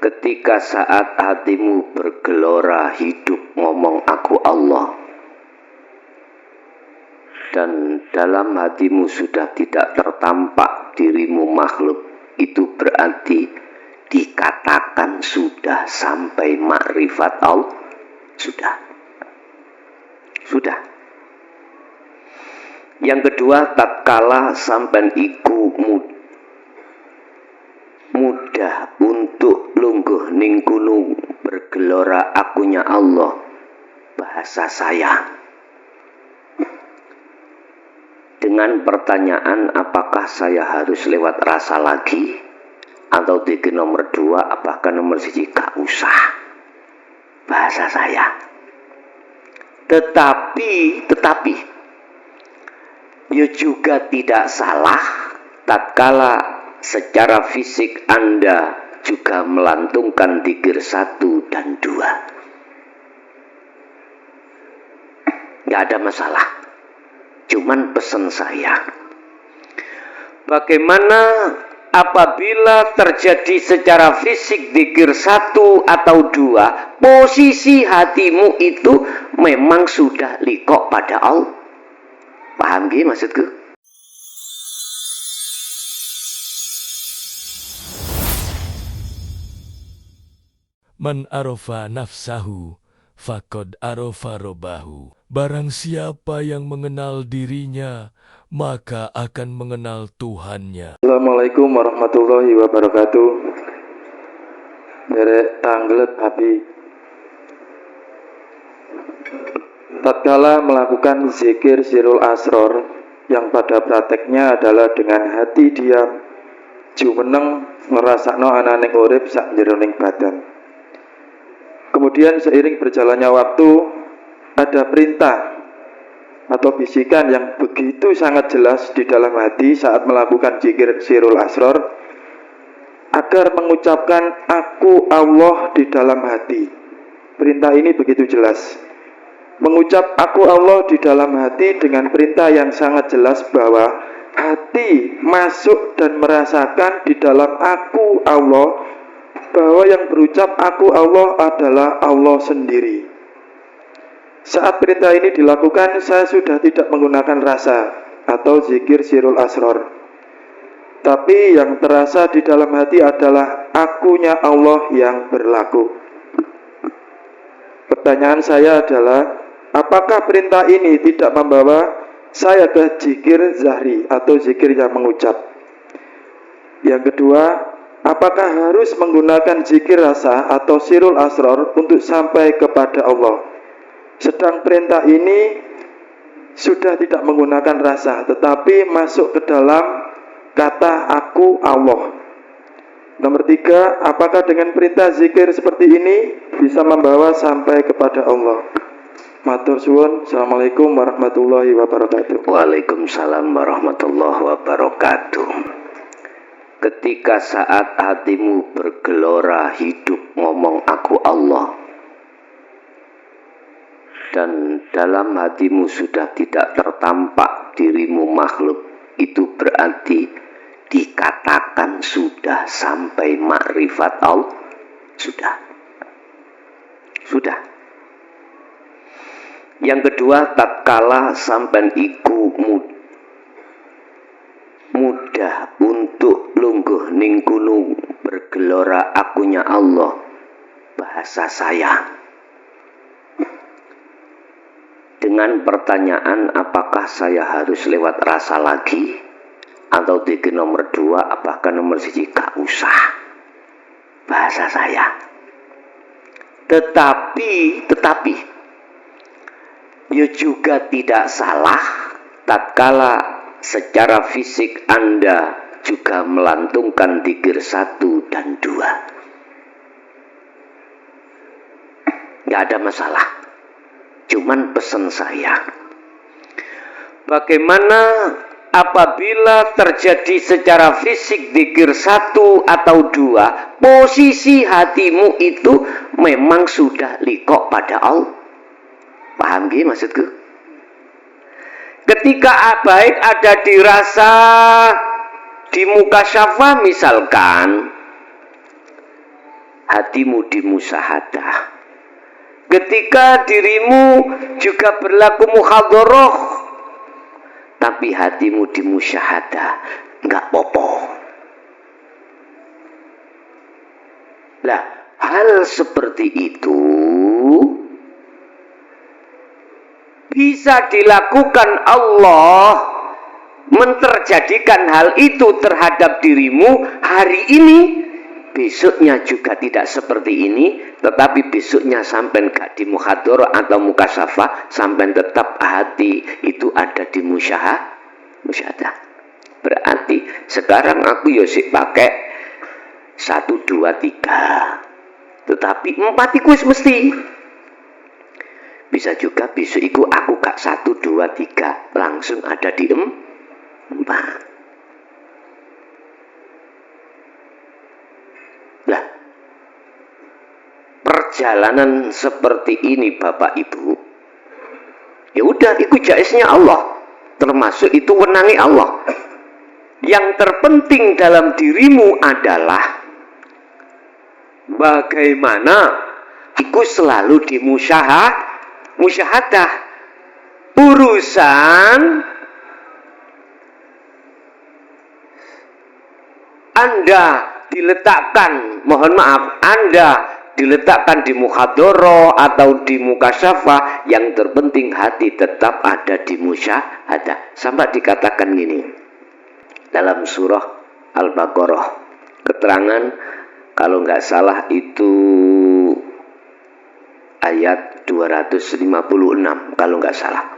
Ketika saat hatimu bergelora hidup ngomong aku Allah, dan dalam hatimu sudah tidak tertampak dirimu makhluk, itu berarti dikatakan sudah sampai makrifat Allah. Sudah. Yang kedua, tatkala sampean iku mudah untuk lungguh ning gunung bergelora akunya Allah, bahasa saya. Dengan pertanyaan apakah saya harus lewat rasa lagi, atau di nomor 2 apakah nomor 1 gak usah, bahasa saya. Tetapi ya juga tidak salah tatkala secara fisik Anda juga melantungkan dzikir 1 dan 2. Gak ada masalah. Cuman pesan saya, bagaimana apabila terjadi secara fisik dzikir 1 atau 2, posisi hatimu itu memang sudah liqo pada Allah. Paham gak maksudku? Man arafa nafsahu faqad arafa robbahu. Barang siapa yang mengenal dirinya, maka akan mengenal Tuhannya. Assalamualaikum warahmatullahi wabarakatuh. Derek tanglet Habib. Tatkala melakukan zikir sirul asror, yang pada prakteknya adalah dengan hati diam, jumeneng ngerasakno ananing urip sak jeroning badan. Kemudian seiring berjalannya waktu, ada perintah atau bisikan yang begitu sangat jelas di dalam hati saat melakukan zikir sirul asror, agar mengucapkan aku Allah di dalam hati. Perintah ini begitu jelas. Mengucap aku Allah di dalam hati dengan perintah yang sangat jelas bahwa hati masuk dan merasakan di dalam aku Allah, bahwa yang berucap aku Allah adalah Allah sendiri. Saat perintah ini dilakukan, saya sudah tidak menggunakan rasa atau zikir sirul asror, tapi yang terasa di dalam hati adalah akunya Allah yang berlaku. Pertanyaan saya adalah, apakah perintah ini tidak membawa saya ke zikir zahri atau zikir yang mengucap? Yang kedua, apakah harus menggunakan zikir rasa atau sirul asror untuk sampai kepada Allah? Sedang perintah ini sudah tidak menggunakan rasa, tetapi masuk ke dalam kata aku Allah. Nomor 3, apakah dengan perintah zikir seperti ini bisa membawa sampai kepada Allah? Matur suwun. Assalamualaikum warahmatullahi wabarakatuh. Waalaikumsalam warahmatullahi wabarakatuh. Ketika saat hatimu bergelora hidup ngomong aku Allah, dan dalam hatimu sudah tidak tertampak dirimu makhluk, itu berarti dikatakan sudah sampai makrifat Allah. Sudah. Yang kedua, tatkala sampean iku mudah untuk lungguh ning gunung bergelora akunya Allah, bahasa saya. Dengan pertanyaan apakah saya harus lewat rasa lagi, atau di nomor 2 apakah nomor 1 gak usah, bahasa saya. Tetapi ya juga tidak salah tatkala secara fisik Anda juga melantungkan dzikir 1 dan 2. Gak ada masalah. Cuman pesan saya, bagaimana apabila terjadi secara fisik dzikir 1 atau 2, posisi hatimu itu memang sudah liqo pada Allah. Paham gak maksudku? Ketika baik ada dirasa di muka syafa misalkan, hatimu dimusyahadah. Ketika dirimu juga berlaku muhadharah, tapi hatimu dimusyahadah, enggak apa-apa. Lah, hal seperti itu bisa dilakukan Allah, menterjadikan hal itu terhadap dirimu hari ini, besoknya juga tidak seperti ini, tetapi besoknya sampai gak di muhadharah atau mukasyafah, sampai tetap hati itu ada di musyahadah. Berarti sekarang aku yosik pakai 1, 2, 3, tetapi 4 iku mesti. Bisa juga besok iku aku gak 1, 2, 3 langsung ada di 4. Lah, perjalanan seperti ini Bapak Ibu, ya udah, itu jaiznya Allah, termasuk itu wenangi Allah. Yang terpenting dalam dirimu adalah bagaimana itu selalu musyahadah. Urusan Anda diletakkan, mohon maaf, Anda diletakkan di muhadharah atau di mukasyafah, yang terpenting hati tetap ada di musyahadah. Sampai dikatakan gini dalam surah Al-Baqarah, keterangan kalau nggak salah itu ayat 256 kalau nggak salah,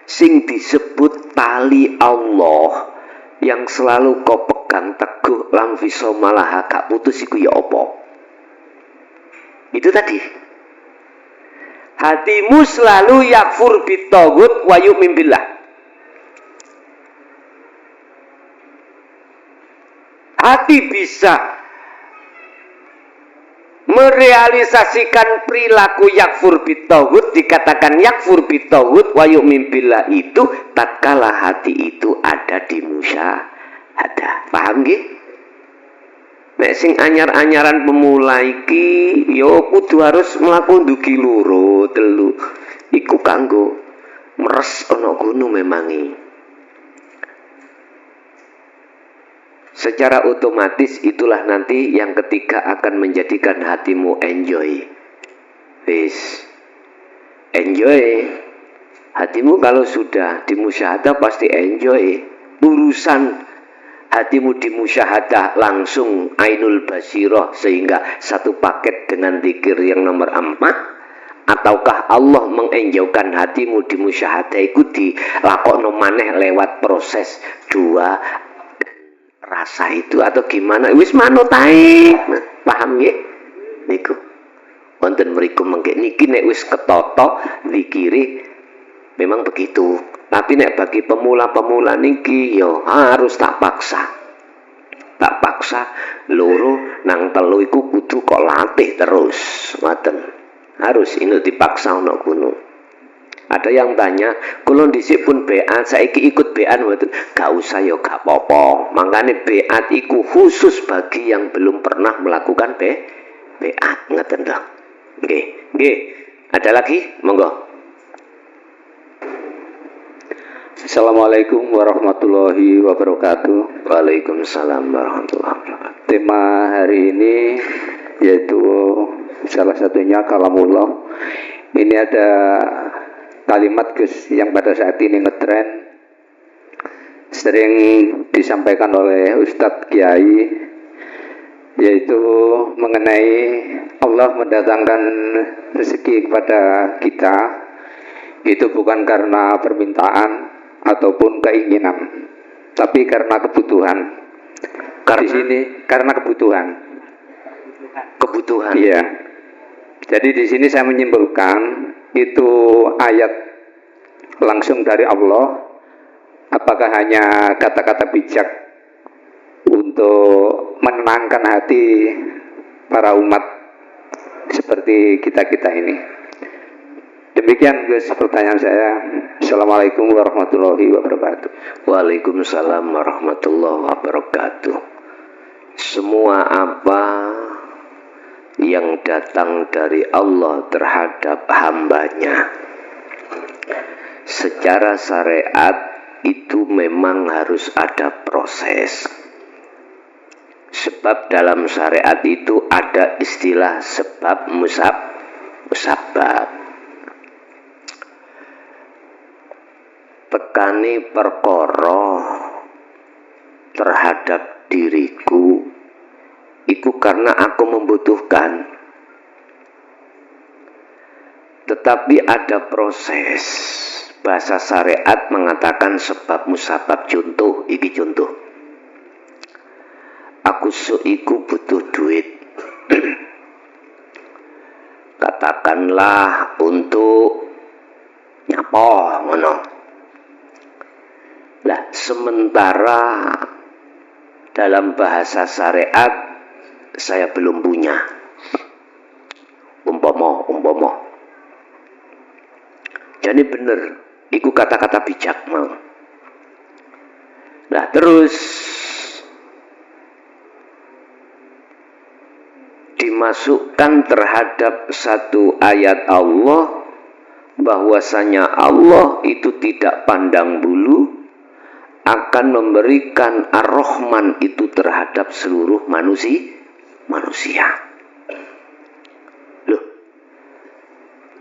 sing disebut tali Allah yang selalu kau pegang teguh lam fiso malah gak putus iku ya opo. Itu tadi, hatimu selalu yakfur bitaghut wa yu'min billah. Hati bisa merealisasikan perilaku yakfur bitaghut, dikatakan yakfur bitaghut wa yu'min billah itu tatkala hati itu ada di musyahadah. Paham nggih? Nek sing anyar-anyaran pemula iki yo kudu harus mlaku ndugi loro telu. Iku kanggo meres ana gunung memangi. Secara otomatis itulah nanti yang ketiga akan menjadikan hatimu enjoy. Wis. Enjoy. Hatimu kalau sudah dimusyahadah pasti enjoy. Urusan hatimu dimusyahadah langsung ainul basirah sehingga satu paket dengan zikir yang nomor 4, ataukah Allah mengenjaukan hatimu dimusyahadah iku dilakokno maneh lewat proses 2 rasa itu atau gimana, wis manut ae. Paham ya? Niku wonten mriku mengke niki nek wis ketata zikiri memang begitu. Tapi nek bagi pemula-pemula niki yo harus tak paksa loro nang telu iku kudu kok latih terus, ngoten. Harus ini dipaksa ono gunung. Ada yang tanya, kalau dhisik pun beat, saiki ikut beat mboten? Gak usah ya gak apa-apa. Makanya beat iku khusus bagi yang belum pernah melakukan beat, ngeten dah. Nggih. Ada lagi? Monggo. Assalamualaikum warahmatullahi wabarakatuh. Waalaikumsalam warahmatullahi wabarakatuh. Tema hari ini yaitu salah satunya kalamullah. Ini ada kalimat Gus yang pada saat ini ngetren, sering disampaikan oleh Ustadz Kiai, yaitu mengenai Allah mendatangkan rezeki kepada kita itu bukan karena permintaan ataupun keinginan, tapi karena kebutuhan. Di sini karena kebutuhan. Iya. Jadi di sini saya menyimpulkan itu ayat langsung dari Allah. Apakah hanya kata-kata bijak untuk menenangkan hati para umat seperti kita-kita ini? Demikian Gus pertanyaan saya. Assalamualaikum warahmatullahi wabarakatuh. Waalaikumsalam warahmatullahi wabarakatuh. Semua apa yang datang dari Allah terhadap hambanya. Secara syariat itu memang harus ada proses. Sebab dalam syariat itu ada istilah sebab musabab. Tekani perkara terhadap diriku itu karena aku membutuhkan. Tetapi ada proses. Bahasa syariat mengatakan sebab musabab. Contoh, iki contoh. Aku iku butuh duit. Katakanlah untuk nyapo ngono. Lah sementara dalam bahasa syariat saya belum punya. Umpama. Jadi bener, iku kata-kata bijak mau. Nah terus dimasukkan terhadap satu ayat Allah bahwasanya Allah itu tidak pandang bulu, akan memberikan ar-Rahman itu terhadap seluruh manusia. Loh,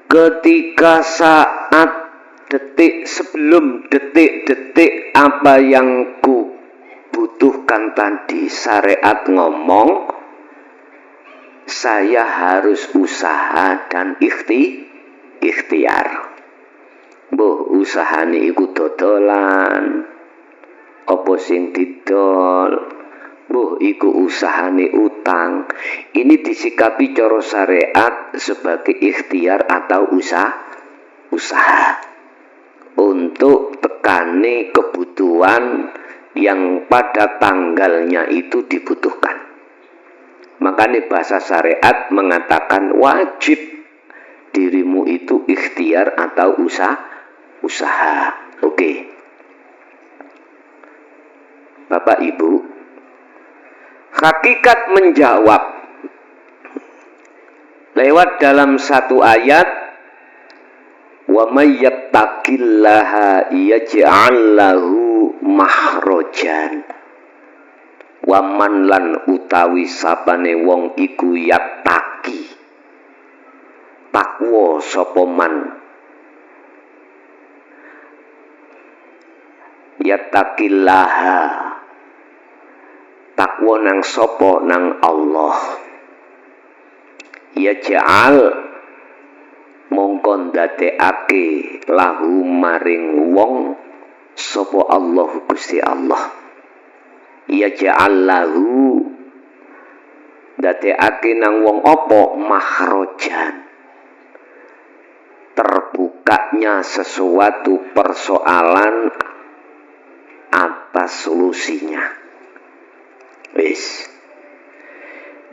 ketika saat detik sebelum detik-detik apa yang ku butuhkan tadi, syariat ngomong saya harus usaha dan ikhtiar. Mbah usahane iku dodolan apa sing didol, mbah iku usahane utang. Ini disikapi cara syariat sebagai ikhtiar atau usaha untuk tekani kebutuhan yang pada tanggalnya itu dibutuhkan. Makanya bahasa syariat mengatakan wajib dirimu itu ikhtiar atau usaha. Oke. Bapak Ibu, hakikat menjawab lewat dalam satu ayat, wa may yattaqillaha yaj'al lahu makhrajan. Waman lan utawi sapane wong iku yattaqi takwa sapa man, yattaqillaha takwa nang sapa nang Allah, yaj'al mongko ndadekake lahu maring wong sapa Allah Gusti Allah. Yaj'allahu dadekake nang wong apa makhrajan, terbukanya sesuatu persoalan atas solusinya. Wis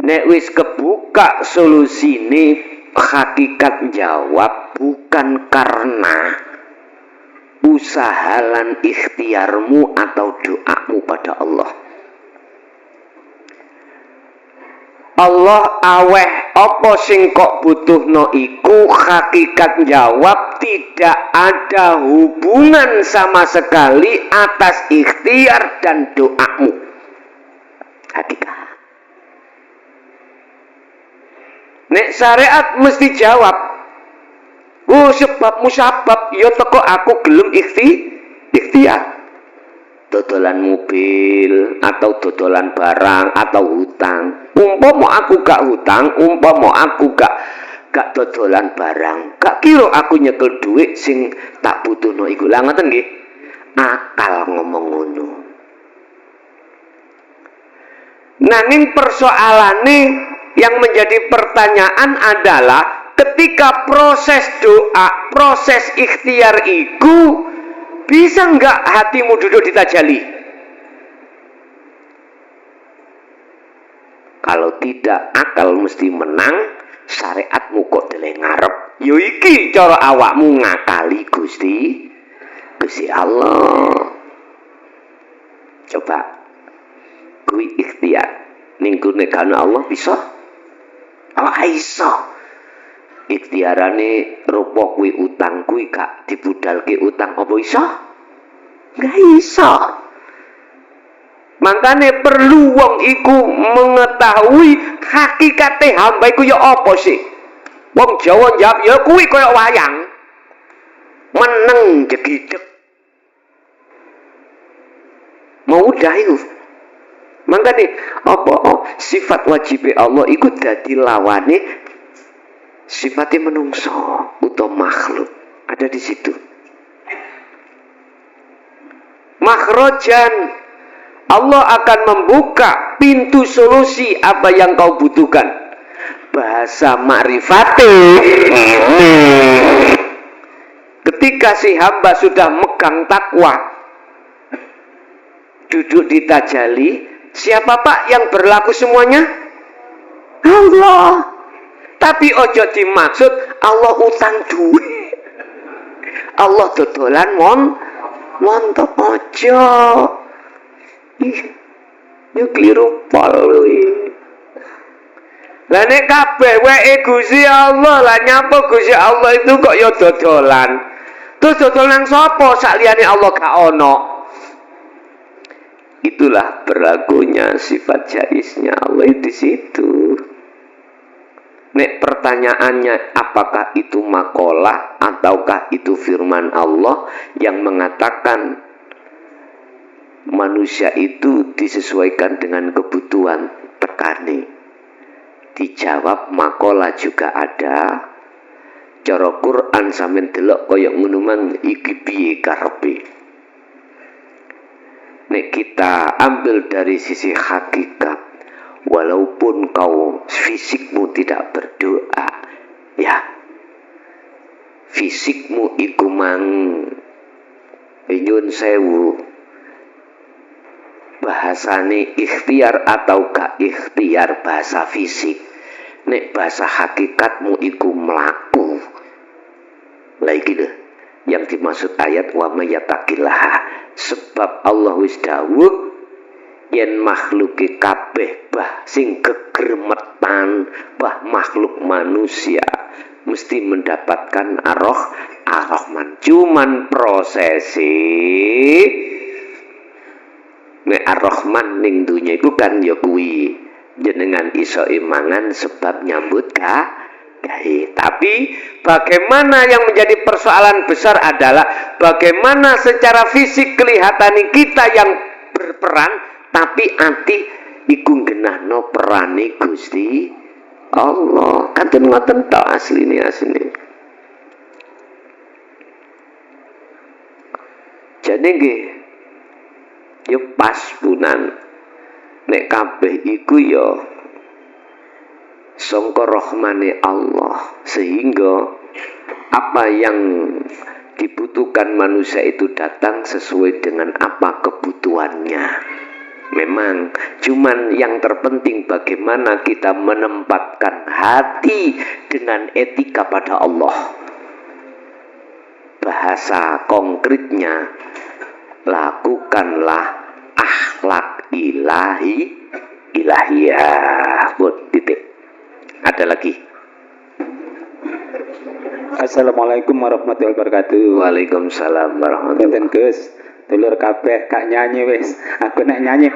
nek wis kebuka solusine, hakikat jawab bukan karena usaha lan ikhtiarmu atau doamu pada Allah. Allah aweh apa sing kok butuhno iku, hakikat jawab tidak ada hubungan sama sekali atas ikhtiar dan doamu. Hakikat. Nek syariat mesti jawab, oh sebab musabab ya teko aku gelem ikhtiar. Dodolan mobil atau dodolan barang atau hutang. Umpama aku gak hutang, umpama aku gak dodolan barang, gak kira aku nyekel duit sing tak butuhno iku. Lah ngoten nggih. Akal ngomong ngono. Nanging persoalane yang menjadi pertanyaan adalah ketika proses doa, proses ikhtiar iku, bisa enggak hatimu duduk ditajali? Kalau tidak, akal mesti menang, syariatmu kok deleng ngarep. Yo iki cara awakmu ngakali Gusti Allah. Coba kuwi ikhtiar ning gone Allah bisa? iso. Ikhtiarane rupa kuwi utang kuwi gak dibudalke utang apa iso? Gak iso. Makanya perlu wong iku mengetahui hakikate hamba iku ya apa sih. Wong Jawa njawab ya kuwi kaya wayang. Meneng jegideg. Mau udah itu. Makanya apa sifat wajib Allah iku dadi lawane sifatnya menungso atau makhluk. Ada di situ. Makhrojan, Allah akan membuka pintu solusi apa yang kau butuhkan. Bahasa makrifate. Ketika si hamba sudah megang takwa, duduk di tajalli, siapa Pak yang berlaku semuanya? Allah. Tapi ojo dimaksud Allah utang duit. Allah dodolan montok ojo. Ih, yo kliru pol kuwi. Lah nek kabeh wae Gusti Allah, lah nyapa Gusti Allah itu kok yo dodolan. Terus dodolan sapa sakliyane Allah gak ono? Itulah berlakunya sifat jaisnya Allah di situ. Nek pertanyaannya apakah itu makalah ataukah itu firman Allah yang mengatakan manusia itu disesuaikan dengan kebutuhan tekane. Dijawab makalah juga ada. Cara Quran sampeyan delok kaya ngono mang iki piye karepe. Nek kita ambil dari sisi hakikat, walaupun kau fisikmu tidak berdoa, ya fisikmu iku mang nyun sewu bahasane ikhtiar atau gak ikhtiar bahasa fisik. Nek bahasa hakikatmu iku melaku. Lagi deh yang dimaksud ayat wa mayatakillah, sebab Allah wis dawuh yen makhluke kabeh bah sing gegremetan bah makhluk manusia mesti mendapatkan ar-Rahman. Cuman prosesi nek ar-Rahman ning dunya iku kan ya kuwi jenengan iso imangan sebab nyambut gawe. Tapi bagaimana yang menjadi persoalan besar adalah bagaimana secara fisik kelihatan kita yang berperan tapi ati iku genahno perane Gusti Allah. Kanten ngoten to asline. Jane nggih ya pas punan nek kabeh iku ya sangka rahmane Allah, sehingga apa yang dibutuhkan manusia itu datang sesuai dengan apa kebutuhannya. Memang cuman yang terpenting bagaimana kita menempatkan hati dengan etika pada Allah. Bahasa konkretnya, lakukanlah akhlak ilahiyah. Titik. Ada lagi. Assalamualaikum warahmatullahi wabarakatuh. Waalaikumsalam warahmatullahi wabarakatuh. Gus, dulur kabeh kak nyanyi wis. Aku nek nyanyi.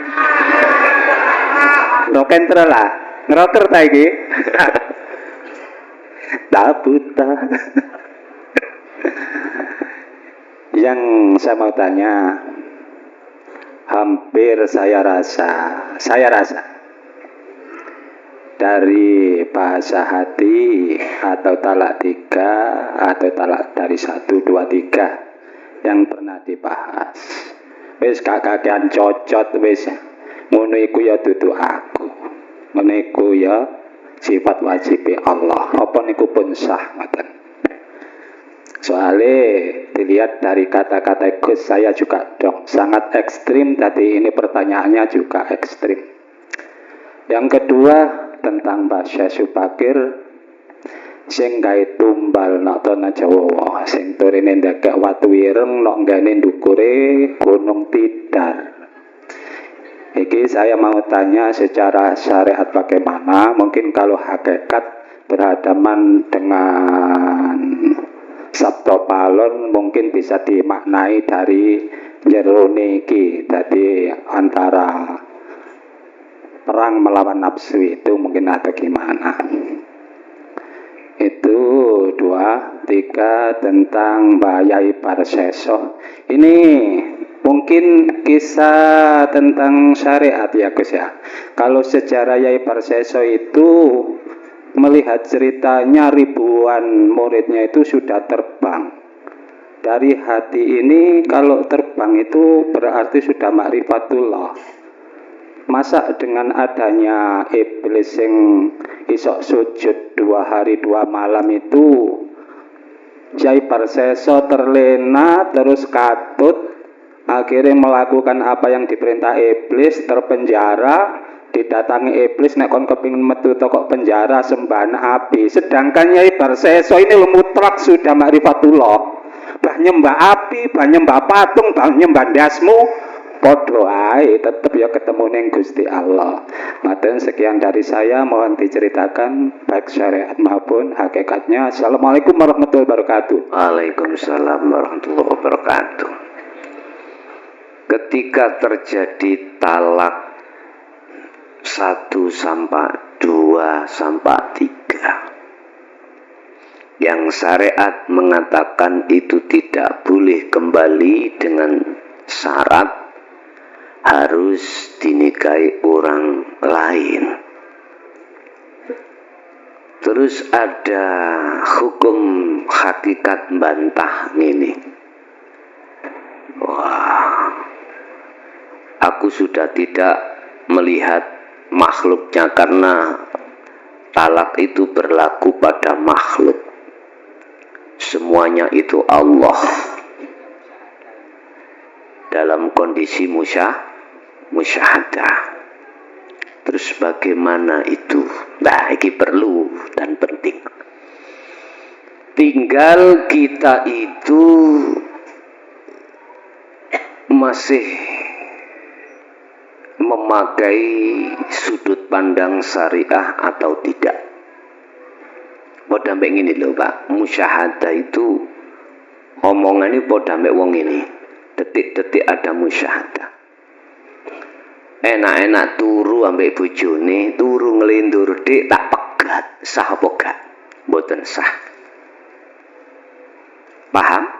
Roken lah. Ngeroker ta iki? Tabuta. Yang saya mau tanya, hampir saya rasa dari bahasa hati atau talak 3 atau talak dari 1, 2, 3 yang pernah dibahas wis kakakean cocot wis ngono iku ya dudu aku, ngono iku ya sifat wajib Allah, apa niku pun sah ngoten. Soalnya dilihat dari kata-kata Gus, saya juga dong sangat ekstrim tadi, ini pertanyaannya juga ekstrim. Yang kedua tentang bahasa Supakir sing gawe tumbal nok tanah Jawa, sing turine ndekek watu ireng nok nggane ndukure Gunung Tidar. Iki saya mau tanya secara syariat bagaimana, mungkin kalau hakikat berhadapan dengan sabda palon mungkin bisa dimaknai dari jero niki, jadi antara perang melawan nafsu itu mungkin atau gimana. Itu 2, 3 tentang Mbak Yai Parseso. Ini mungkin kisah tentang syariat ya Gus ya. Kalau sejarah Yai Parseso itu melihat ceritanya ribuan muridnya itu sudah terbang. Dari hati ini kalau terbang itu berarti sudah ma'rifatullah. Masa dengan adanya iblis yang isok sujud 2 hari 2 malam itu Yai Parseso terlena terus katut, akhirnya melakukan apa yang diperintah iblis, terpenjara, didatangi iblis nek kon kepingin metu toko penjara sembana api. Sedangkan Yai Parseso ini mutlak sudah ma'rifatullah. Bah nyembah api, bah nyembah patung, bah nyembah dasmu, podo ae tetep ya ketemu ning Gusti Allah. Ngaten sekian dari saya, mohon diceritakan baik syariat maupun hakikatnya. Assalamualaikum warahmatullahi wabarakatuh. Waalaikumsalam warahmatullahi wabarakatuh. Ketika terjadi talak 1 sampai 2 sampai 3 yang syariat mengatakan itu tidak boleh kembali dengan syarat harus dinikahi orang lain. Terus ada hukum hakikat bantah ini. Wah, aku sudah tidak melihat makhluknya karena talak itu berlaku pada makhluk. Semuanya itu Allah dalam kondisi musyahadah. Terus bagaimana itu? Nah, ini perlu dan penting. Tinggal kita itu masih memakai sudut pandang syariah atau tidak. Poda mbek ngene lho, Pak. Musyahadah itu omongannya poda mbek wong ini. Detik-detik ada musyahadah. Enak-enak turu ambek bojone, turu nglindur dik tak pegat, sah apa gak? Mboten sah. Paham?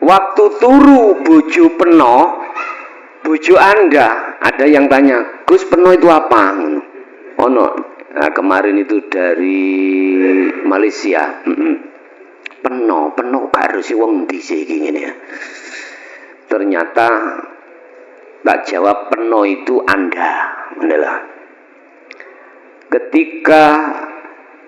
Waktu turu bojo peno, bojo Anda, ada yang tanya, "Gus, peno itu apa?" Ono. Nah, kemarin itu dari Malaysia. Peno gak harus wong ndi sih ngene ya. Ternyata tak jawab peno itu Anda. Adalah ketika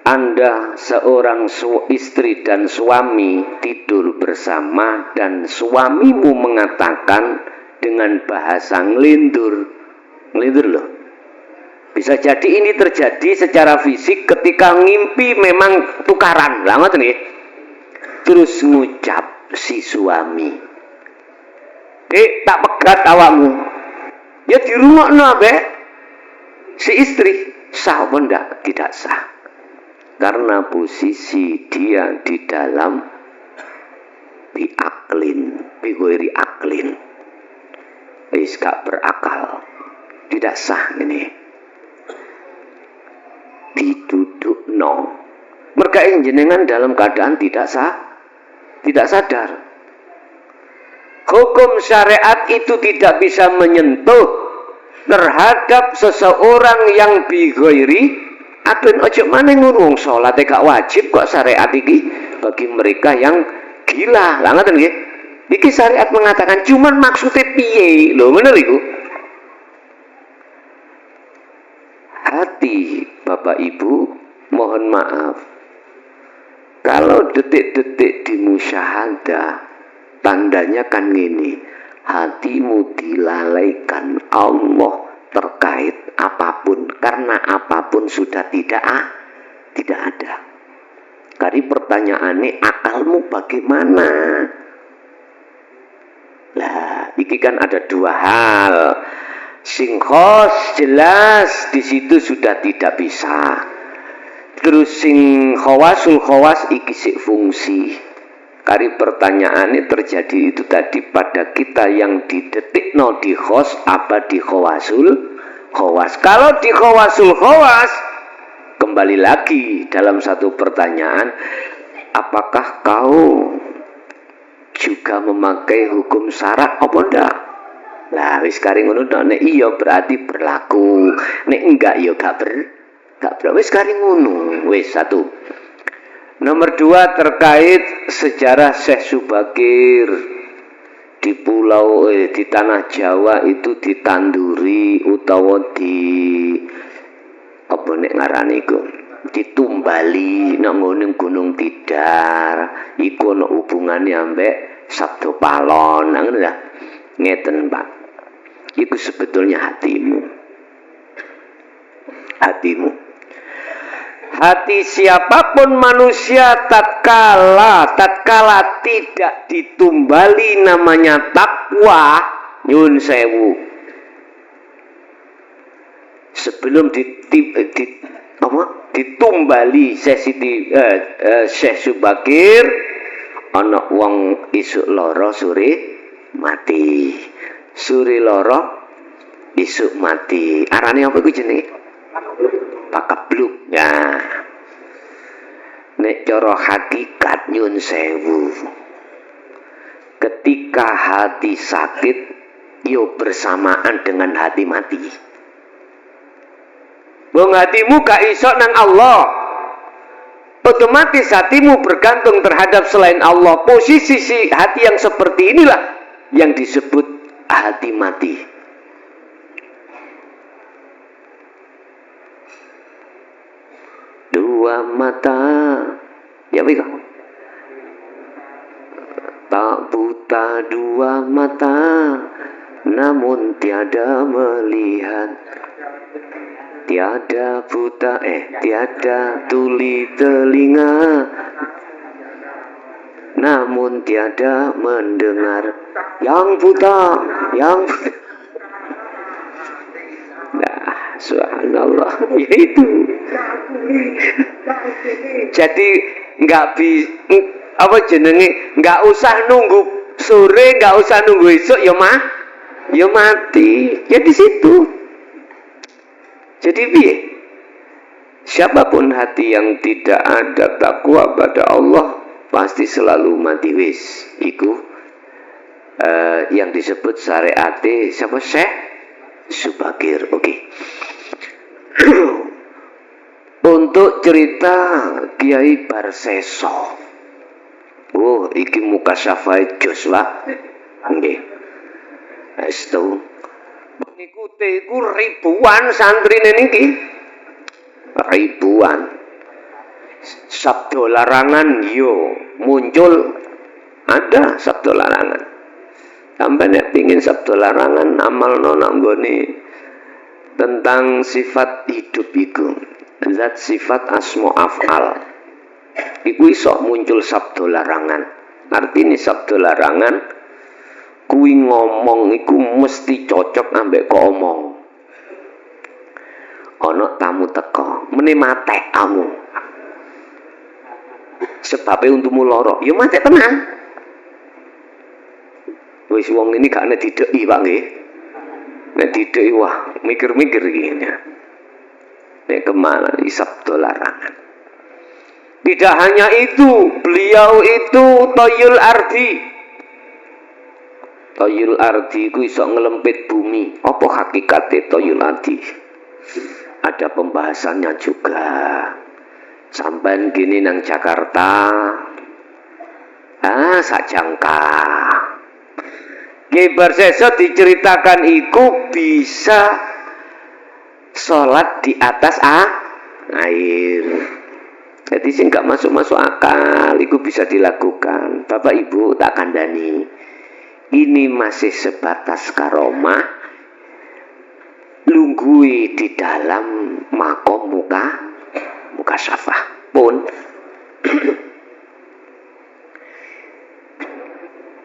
Anda seorang istri dan suami tidur bersama dan suamimu mengatakan dengan bahasa ngelindur loh. Bisa jadi ini terjadi secara fisik ketika ngimpi memang tukaran. Lah ngoten nggih. Terus ngucap si suami, "Dek, tak pegat awakmu." Ya dirungokno ambek si istri. Sah apa ndak? Tidak sah. Karena posisi dia di dalam bigoiri aklin. Wis gak berakal. Tidak sah ini. Didudukno. Mereka jenengan dalam keadaan tidak sadar. Hukum syariat itu tidak bisa menyentuh terhadap seseorang yang bighairi aklin. Ojo maneh ngono, salat gak wajib kok syariat iki bagi mereka yang gila. Lah ngoten nggih. Iki syariat mengatakan cuman maksudnya piye? Lho ngono iku. Hati Bapak Ibu, mohon maaf. Kalau detik-detik di musyahadah, tandanya kan gini, hatimu dilalaikan Allah terkait apapun, karena apapun sudah tidak ada. Kali pertanyaannya, akalmu bagaimana? Lah, ini kan ada dua hal. Sing khos jelas di situ sudah tidak bisa. Terus sing khawasul khawas iki sik fungsi. Kari pertanyaannya terjadi itu tadi pada kita yang didetikno di khos apa di khawasul khawas. Kalau di khawasul khawas, kembali lagi dalam satu pertanyaan, apakah kau juga memakai hukum syarak apa ndak? Nah, wis kari ngono nek iya berarti berlaku. Nek enggak ya gak berlaku. Wis kari ngono. Wis satu. Nomor 2 terkait sejarah Syekh Subakir di pulau di tanah Jawa itu ditanduri utawa di apa nek ngarani iku ditumbali nang gunung Tidar iku ana hubungane ambek Sabdo Palon ngono ya ngeten Pak iku sebetulnya hatimu hati siapapun manusia tatkala tidak ditumbali namanya takwa nyun sewu sebelum ditumbali Syekh Subakir ana wong isuk lara sore mati isuk mati arane apa iku jenenge pakabluk ya nek cara hakikat nyun sewu ketika hati sakit yo bersamaan dengan hati mati wong hatimu gak iso nang Allah otomatis hatimu bergantung terhadap selain Allah posisi hati yang seperti inilah yang disebut hati mati. Dua mata ya baik tak buta dua mata namun tiada melihat tiada buta tiada tuli telinga namun tiada mendengar yang buta nah subhanallah itu jadi nggak usah nunggu sore nggak usah nunggu esok ya mati ya di situ jadi piye siapapun hati yang tidak ada takwa pada Allah pasti selalu mati wis iku yang disebut syariate siapa Syekh Subakir oke. Untuk cerita Kiai Barseso iki muka syafai jos lah nggih estu mengikuti iku ribuan santrine niki ribuan sabdo larangan yo muncul ada sabdo larangan sampai nek pingin sabdo larangan amalno nanggone tentang sifat hidup iku zat sifat asma af'al iku iso muncul sabdo larangan artine sabdo larangan kuwi ngomong iku mesti cocok ambek kok omong ana tamu teko mene matek kamu sebabnya untukmu lara ya matek tenan wis wong ini gak ana dideki Pak nggih nek dideki wah mikir-mikir iki nek kemana di sabdo larangan. Tidak hanya itu, beliau itu Toyul Ardi ku iso ngelempit bumi. Apa hakikate Toyul Ardi? Ada pembahasannya juga. Sampai gini nang Jakarta, sajangka. Kiai Barseso diceritakan iku bisa sholat di atas air. Jadi sih nggak masuk akal. Itu bisa dilakukan. Bapak Ibu tak kandani. Ini masih sebatas karomah. Lunggui di dalam makom muka syafah pun.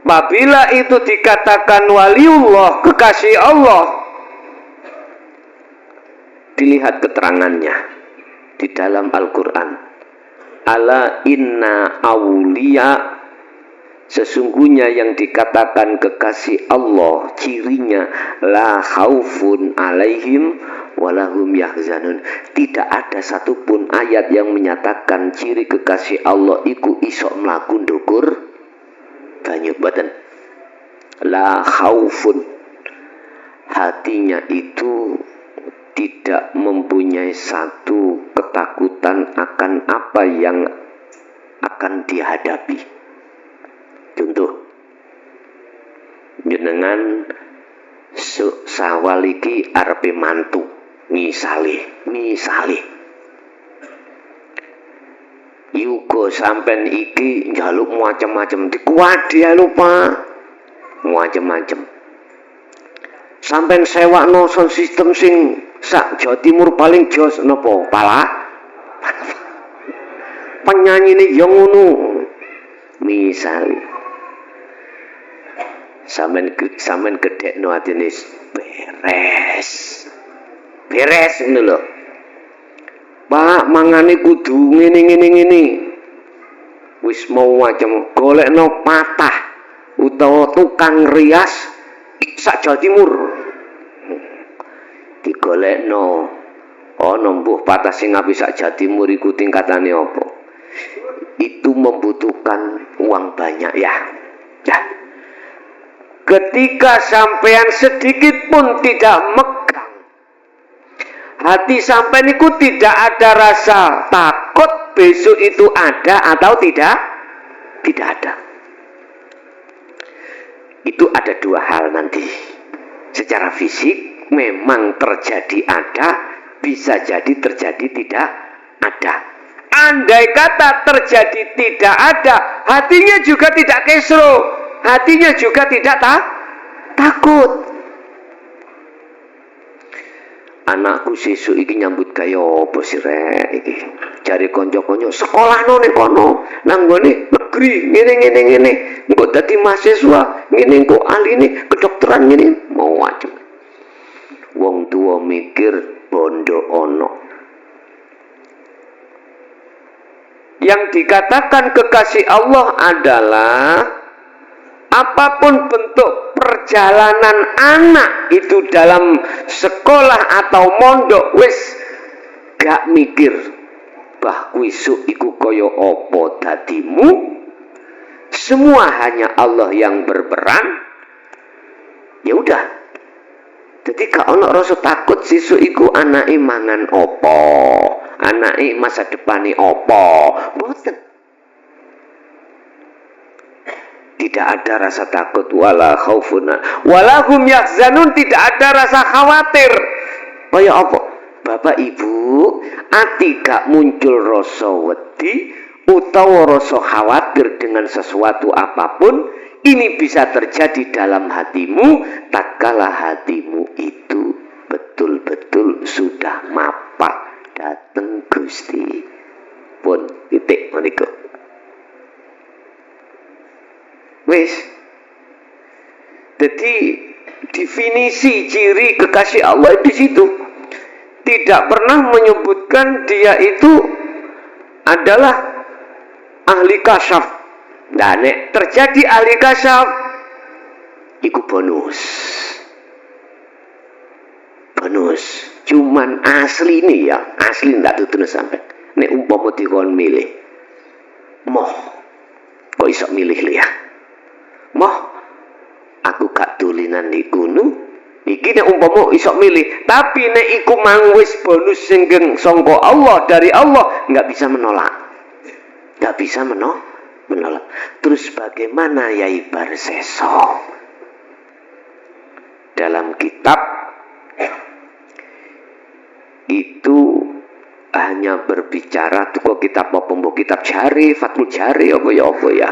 Apabila itu dikatakan waliullah kekasih Allah Dilihat keterangannya di dalam Al-Quran. Ala inna awliya, sesungguhnya yang dikatakan kekasih Allah cirinya la khaufun alaihim walahum yahzanun. Tidak ada satupun ayat yang menyatakan ciri kekasih Allah iku isok mlaku ndukur banyu badan. La khaufun, hatinya itu tidak mempunyai satu ketakutan akan apa yang akan dihadapi. Contoh, jenengan sawaliki arepe mantu, misale yugo sampean iki njaluk macam-macam dikuwadi ya lupa macam-macam. Sampean sewakno sound system sing sak Jawa Timur paling jos napa? Pala. Penyanyine yo ngono. Misal sampean gedhekno atine beres ngono lho. Pak mangane kudu ngene. Wis mau macam golekno patah utawa tukang rias sak Jawa Timur. Digolekno ana mbuh patah sing apik sak Jawa Timur iku tingkatane apa? Itu membutuhkan uang banyak ya. Ketika sampean sedikit pun tidak megang, hati sampean itu tidak ada rasa takut besok itu ada atau tidak ada. Itu ada dua hal nanti. Secara fisik memang terjadi ada, bisa jadi terjadi tidak ada. Andai kata terjadi tidak ada, hatinya juga tidak kesro, hatinya juga tidak takut. Anakku sesuk iki nyambut kaya apa sih rek iki? Jare kanca-kanca sekolah ning kono, nang nggone negeri ngene. Engko dadi mahasiswa, ngene engko aline kedokteran ngene, mau macam. Wong tua mikir bondo ono. Yang dikatakan kekasih Allah adalah apapun bentuk perjalanan anak itu dalam sekolah atau mondok wis gak mikir bah wisuk iku kaya apa dadimu. Semua hanya Allah yang berperan. Ya udah. Jadi gak ono rasa takut sesuk iku anake mangan apa, anake masa depane apa. Mboten. Tidak ada rasa takut wala khaufun walahum yahzanun, tidak ada rasa khawatir. Kaya apa? Bapak Ibu, ati gak muncul rasa wedi utawa rasa khawatir dengan sesuatu apapun, ini bisa terjadi dalam hatimu tatkala hatimu itu betul-betul sudah mapak dateng Gusti. Pun titik menika. Wis. Jadi definisi ciri kekasih Allah di situ. Tidak pernah menyebutkan dia itu adalah ahli kasyaf. Nah, nek terjadi ahli kasyaf, iku bonus. Cuman asli nih ya, asli ndak tutune sampai. Nek umpama dikon milih, moh, kok iso milih ya? Moh, aku gak tulinan di gunung. Iki nek umpama iso milih, tapi nek iku mang wis bonus sing sangka Allah dari Allah, nggak bisa menolak. Nggak bisa menolak. Terus bagaimana Yai Barseso? Dalam kitab itu hanya berbicara tuh kok kitab apa mbok kitab Jari, Fathul Jari apa ya.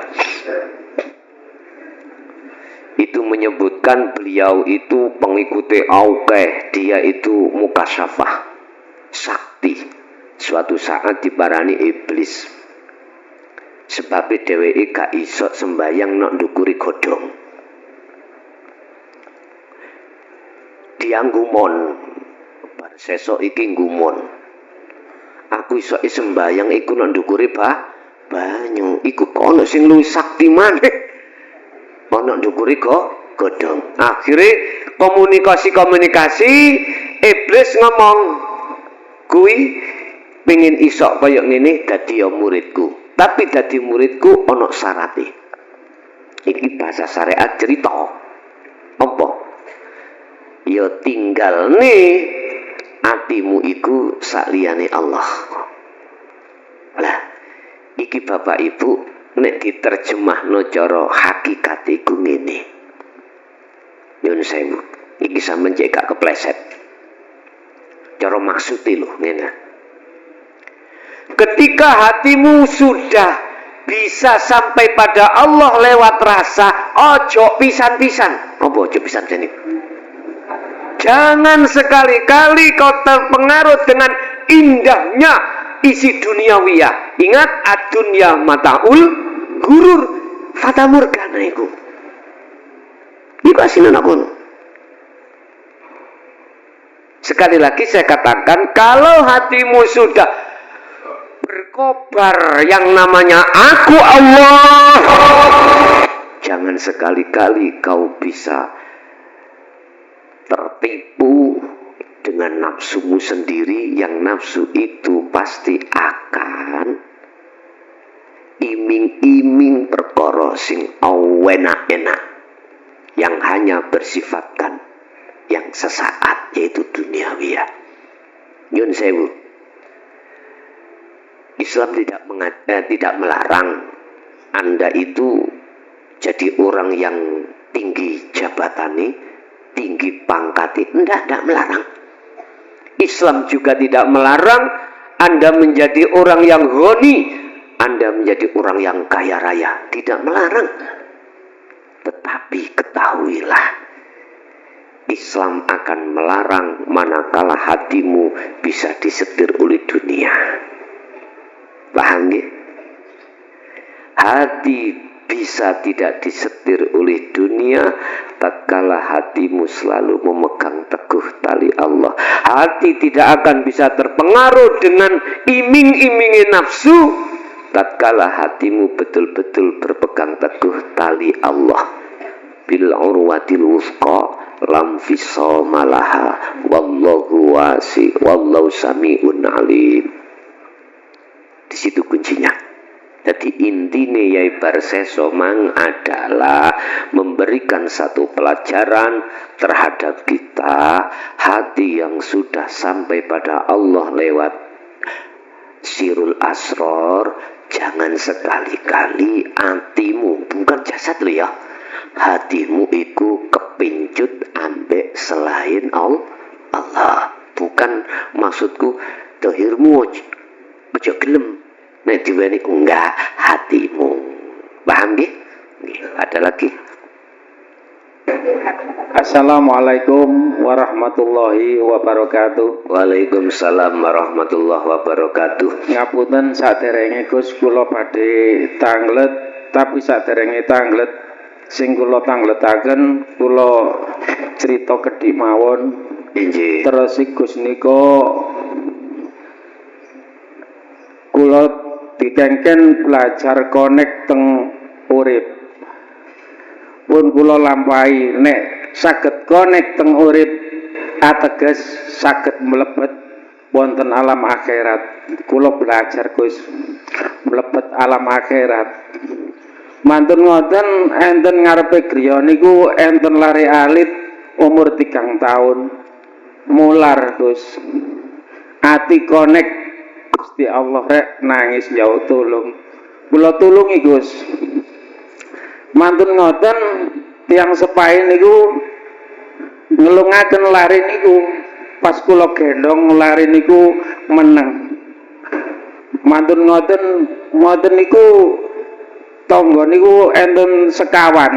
Itu menyebutkan beliau itu pengikuti Auqeh, dia itu mukasyafah, sakti. Suatu saat diparani iblis. Sebab dheweke gak iso sembayang nok ndukuri godhong. Dianggo mon. bar sesuk iki gumun. Aku iso sembayang iku nang ndukure banyu. Iku kok ana sing luwih sakti maneh. Ana ndukure godhong. Akhire komunikasi iblis ngomong, kuwi pengen iso kaya ngene dadi ya muridku. Tapi dadi muridku ana syarate. Iki bahasa syariat cerita. Apa? Ya tinggalne atimu iku sakliyane Allah. Lah, iki Bapak Ibu nek diterjemahno cara hakikat iku ngene. Nyun sewu, iki sampeyan cek gak kepleset. Cara maksude lho ngene. Ketika hatimu sudah bisa sampai pada Allah lewat rasa, ojo pisan-pisan. Apa ojo pisan-pisan itu? Jangan sekali-kali kau terpengaruh dengan indahnya isi duniawiyah. Ingat, ad-dunya mataul gurur fata morgana iku. Iku asinan aku. Sekali lagi saya katakan, kalau hatimu sudah berkobar yang namanya aku Allah, jangan sekali-kali kau bisa tertipu dengan nafsumu sendiri, yang nafsu itu pasti akan iming-iming perkara sing enak-enak yang hanya bersifatkan yang sesaat, yaitu duniawiyah. Nyun sewu, Islam tidak melarang Anda itu jadi orang yang tinggi jabatani, tinggi pangkati. Tidak melarang. Islam juga tidak melarang Anda menjadi orang yang ghani, Anda menjadi orang yang kaya raya. Tidak melarang. Tetapi ketahuilah, Islam akan melarang manakala hatimu bisa disetir oleh dunia. Paham ya? Hati bisa tidak disetir oleh dunia tatkala hatimu selalu memegang teguh tali Allah. Hati tidak akan bisa terpengaruh dengan iming-iming nafsu tatkala hatimu betul-betul berpegang teguh tali Allah. Bil urwatil wusqa lam fisama laha wallahu wasi wallahu samiun alim. Di situ kuncinya. Jadi intinya Yai Barseso mang adalah memberikan satu pelajaran terhadap kita, hati yang sudah sampai pada Allah lewat Sirul Asror. Jangan sekali-kali hatimu, bukan jasad lo ya, hatimu iku kepincut ambek selain Allah. Bukan maksudku dohirmu ojo gelem nek diweni, enggak, hatimu. Paham nggih? Ada lagi. Assalamualaikum warahmatullahi wabarakatuh. Waalaikumsalam warahmatullahi wabarakatuh. Ngapunten saderenge Gus, kula badhe tanglet, tapi saderenge tanglet sing kula tangletaken kula crita kedhik mawon. Injih. Terus Gus nika kula dikengken belajar connect teng urip. Pun kula lampahi nek saged connect teng urip ateges saged mlebet wonten alam akhirat. Kula belajar Gus mlebet alam akhirat. Mantun ngoten enten ngarepe griya niku enten lare alit umur 3 tahun. Mular Gus. Ati connect Gusti Allah rek nangis jauh tulung. Kula tulungi Gus. Mantun ngoten tiang sepahe niku ngelungaken lari niku. Pas kula gendong lari niku meneng. Mantun ngoten niku tangga niku enten sekawan.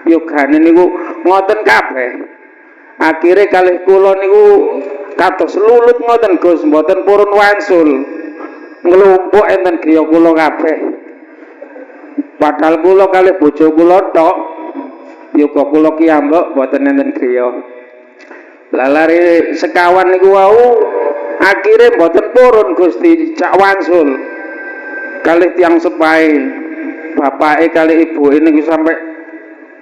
Yogane niku ngoten kabeh. Akhire kalih kula niku kados lulut ngoten Gus, mboten purun wansul. Nglumpuk enten griya kula kabeh. Padahal kula kalih bojo kula tok, yoga kula ki ambek mboten enten griya. Lalari sekawan niku wau akhirnya mboten purun Gusti Cak Wansul kalih tiyang sepahe bapake kalih ibuke niku sampai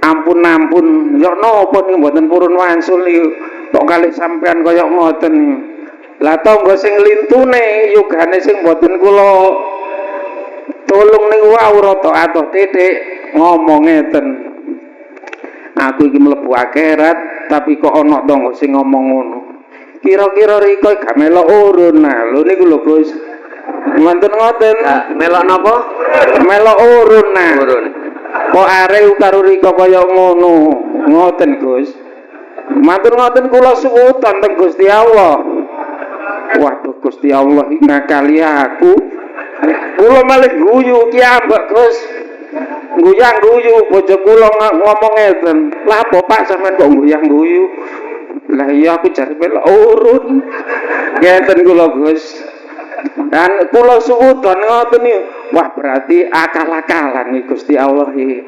ampun napa niku mboten purun wansul niku kok kalih sampean kaya ngoten niku. Lah tangga sing lintune yogane sing mboten kula tulung niku wau rada atoh titik ngomong ngeten. Aku iki mlebu akhirat tapi kok ana tangga sing ngomong ngono. Kira-kira riko gak melok urun. Nah, lho niku lho Gus. Ngoten. Melok napa? Melok urun nah. Urun. Kok arek karo riko kaya ngono. Ngoten Gus. Matur ngoten kula suwun teng Gusti Allah. Waduh Gusti Allah ngakali aku. Kula malih guyu ki ambek Gus. Guyang-guyu bojo kula ngomong ngeten. Lah apa Pak sampean kok guyang-guyu? Lah iya aku jare melok urun. Ngeten kula Gus. Dan kula suwudon ngoten niku. Wah berarti akal-akalan iki Gusti Allah iki.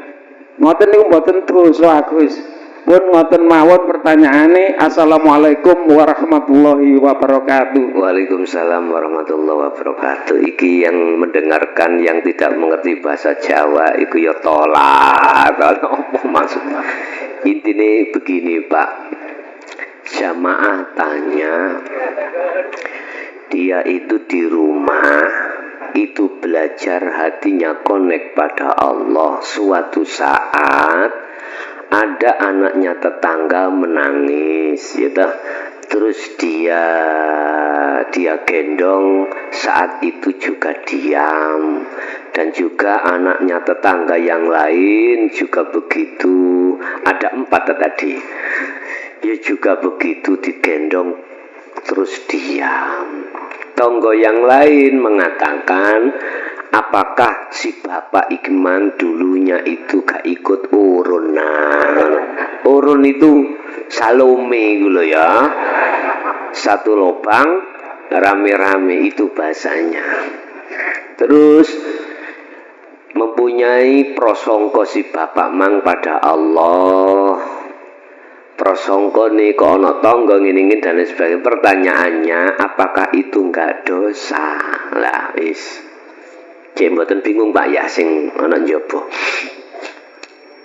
Ngoten niku mboten dosa Gus. Pun ngoten mawon pertanyaane. Assalamualaikum warahmatullahi wabarakatuh. Waalaikumsalam warahmatullahi wabarakatuh. Iki yang mendengarkan yang tidak mengerti bahasa Jawa iku ya tolak. Apa maksudnya? Intinya begini Pak. Jamaah tanya, dia itu di rumah itu belajar hatinya connect pada Allah. Suatu saat ada anaknya tetangga menangis, gitu. Terus dia gendong, saat itu juga diam, dan juga anaknya tetangga yang lain juga begitu. Ada 4 tadi. Dia juga begitu digendong terus diam. Tonggo yang lain mengatakan, apakah si bapak Ikman dulunya itu gak ikut urun? Nah, urun itu Salome gitu ya. Satu lubang rame-rame itu bahasanya. Terus mempunyai prasangka si bapak mang pada Allah. Prasangka nih kok ana tangga ngene-ngene dan sebagainya. Pertanyaannya, apakah itu enggak dosa? Lah wis. Cek mboten bingung Pak ya sing ana njaba.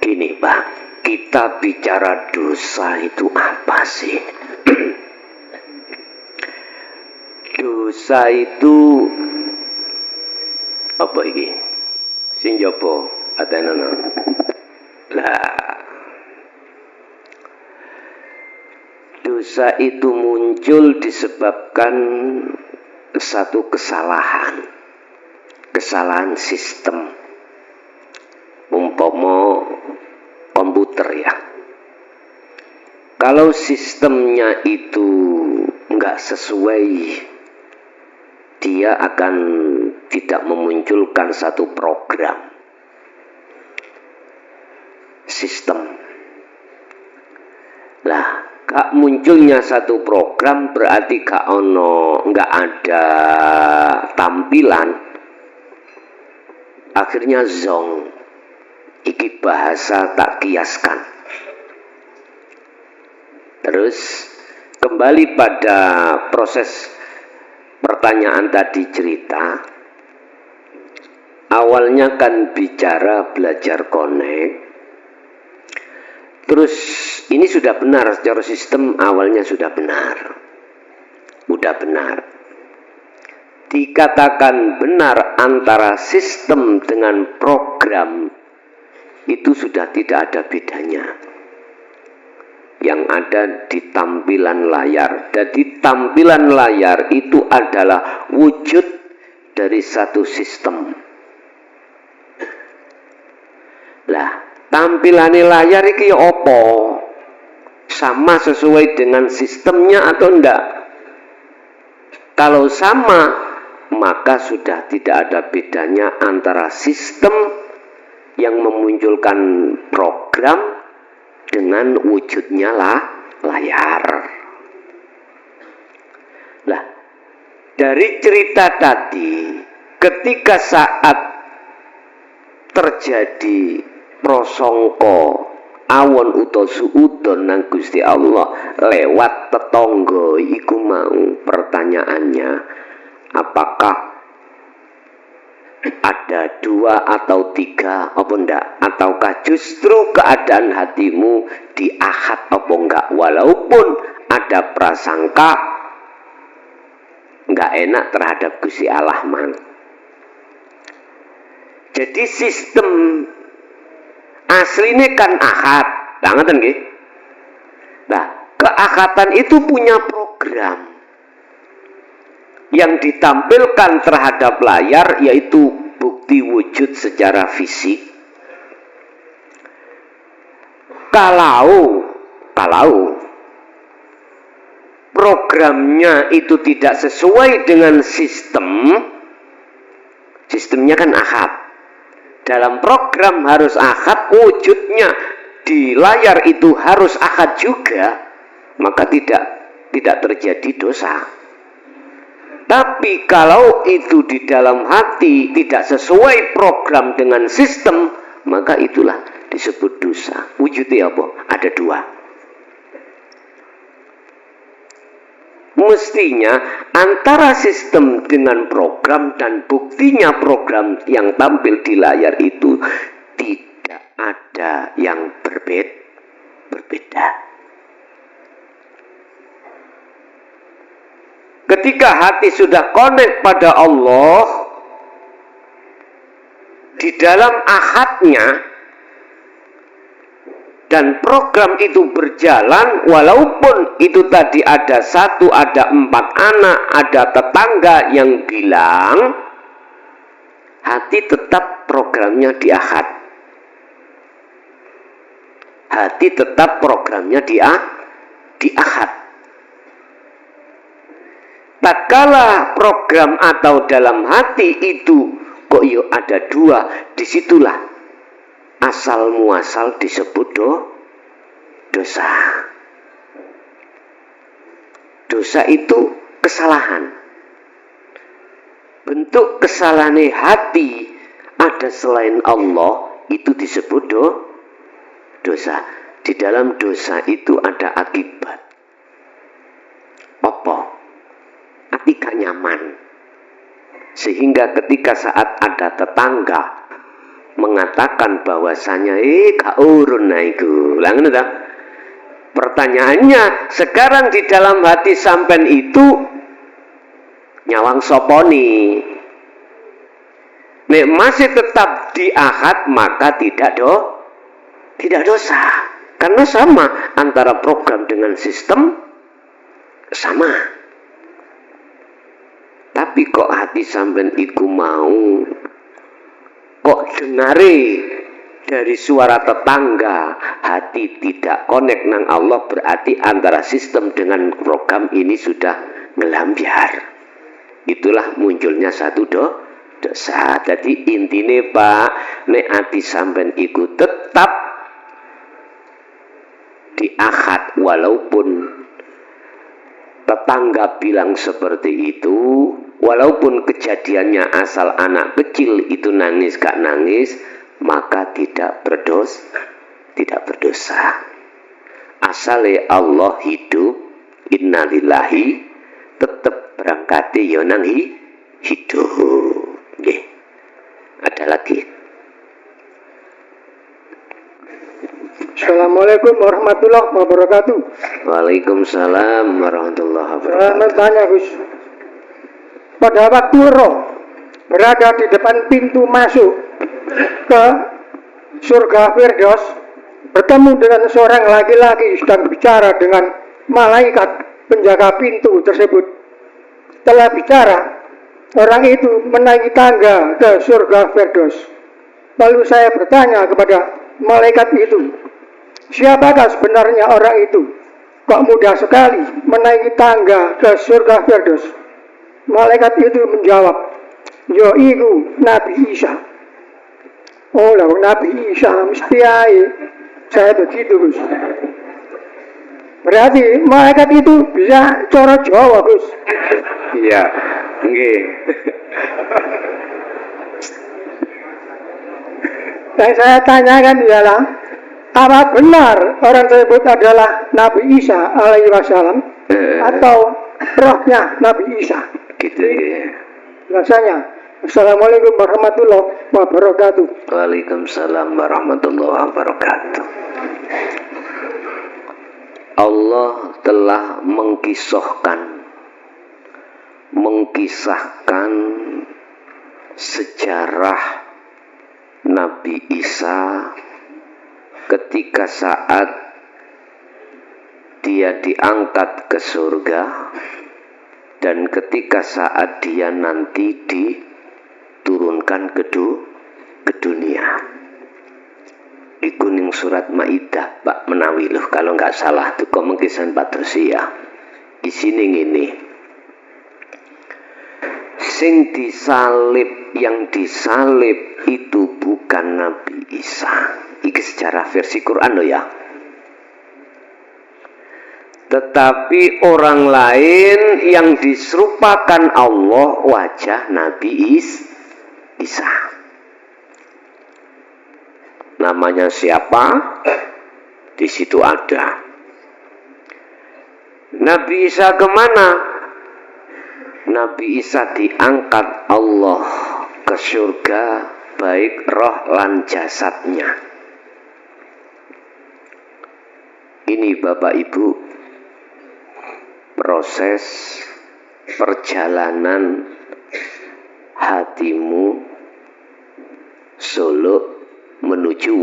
Gini Pak, kita bicara dosa itu apa sih? Dosa itu apa iki? Sing njaba atenono. Lah dosa itu muncul disebabkan satu kesalahan sistem, umpama komputer ya. Kalau sistemnya itu enggak sesuai, dia akan tidak memunculkan satu program sistem. Lah gak munculnya satu program berarti nggak ada tampilan. Akhirnya zong. Iki bahasa tak kiaskan. Terus kembali pada proses pertanyaan tadi cerita. Awalnya kan bicara belajar connect. Terus ini sudah benar secara sistem, awalnya sudah benar. Udah benar. Dikatakan benar antara sistem dengan program itu sudah tidak ada bedanya. Yang ada di tampilan layar. Jadi tampilan layar itu adalah wujud dari satu sistem. Lah, tampilan layar iki apa? Sama sesuai dengan sistemnya atau enggak? Kalau sama, maka sudah tidak ada bedanya antara sistem yang memunculkan program dengan wujudnya layar. Lah, dari cerita tadi, ketika saat terjadi prasangka awon utawa suudon nang Gusti Allah lewat tetangga iku mau. Pertanyaannya, apakah ada 2 atau 3 apa ndak? Ataukah justru keadaan hatimu di ahad apa enggak? Walaupun ada prasangka enggak enak terhadap Gusti Allah man. Jadi sistem aslinya kan ahad, banget nggih. Nah, keahatan itu punya program yang ditampilkan terhadap layar, yaitu bukti wujud secara fisik. Kalau programnya itu tidak sesuai dengan sistemnya kan ahad. Dalam program harus ahad, wujudnya di layar itu harus ahad juga, maka tidak terjadi dosa. Tapi kalau itu di dalam hati tidak sesuai program dengan sistem, maka itulah disebut dosa. Wujudnya apa? Ada 2. Mestinya antara sistem dengan program dan buktinya program yang tampil di layar itu tidak ada yang berbeda. Ketika hati sudah connect pada Allah, di dalam ahadnya, dan program itu berjalan, walaupun itu tadi ada 1, ada 4 anak, ada tetangga yang bilang, hati tetap programnya di ahad. Hati tetap programnya di ahad. Tak kala program atau dalam hati itu kok yo ada 2, disitulah asal muasal disebut dosa. Dosa itu kesalahan. Bentuk kesalahan hati ada selain Allah itu disebut dosa. Di dalam dosa itu ada akibat. Apa? Hati gak nyaman. Sehingga ketika saat ada tetangga mengatakan bahwasanya gak urun naiku. Langen ta? Pertanyaannya, sekarang di dalam hati sampean itu nyawang soponi. Nek masih tetap di ahad, maka tidak dosa. Karena sama antara program dengan sistem sama. Tapi kok hati sampean iku mau kok dengare dari suara tetangga, hati tidak connect nang Allah, berarti antara sistem dengan program ini sudah ngelambiar. Itulah munculnya satu dosa. Jadi intine Pak, nek hati sampean iku tetap di ahad, walaupun tetangga bilang seperti itu, walaupun kejadiannya asal anak kecil itu nangis gak nangis, maka tidak berdosa. Asale Allah hidup, innalillahi, tetap berangkat ya nang hidup. Nggih. Ada lagi. Assalamualaikum warahmatullahi wabarakatuh. Waalaikumsalam warahmatullahi wabarakatuh. Saya bertanya Gus, pada waktu roh berada di depan pintu masuk ke surga Firdaus, bertemu dengan seorang laki-laki sedang bicara dengan malaikat penjaga pintu tersebut. Setelah bicara, orang itu menaiki tangga ke surga Firdaus. Lalu saya bertanya kepada malaikat itu, siapakah sebenarnya orang itu? Kok mudah sekali menaiki tangga ke surga Firdaus? Malaikat itu menjawab, yo iku Nabi Isa. Oh lah, Nabi Isa mesti ae. Saya begitu Gus. Berarti malaikat itu bisa cara Jawa Gus. Iya, nggih. Yang saya tanyakan ialah, Apa benar orang tersebut adalah Nabi Isa alaihi wasallam atau rohnya Nabi Isa? Gitu ya. Rasanya. Assalamualaikum warahmatullahi wabarakatuh. Waalaikumsalam warahmatullahi wabarakatuh. Allah telah mengkisahkan sejarah Nabi Isa ketika saat dia diangkat ke surga dan ketika saat dia nanti diturunkan ke dunia. Di kuning surat Maidah Pak menawi loh kalau nggak salah tuh komengkisan Patrusia. Di sini ini sing disalib, yang disalib itu bukan Nabi Isa. Iki secara versi Quran loh ya. Tetapi orang lain yang diserupakan Allah wajah Nabi Isa. Namanya siapa? Di situ ada. Nabi Isa kemana? Nabi Isa diangkat Allah ke surga, baik roh lan jasadnya. Ini Bapak Ibu, proses perjalanan hatimu suluk menuju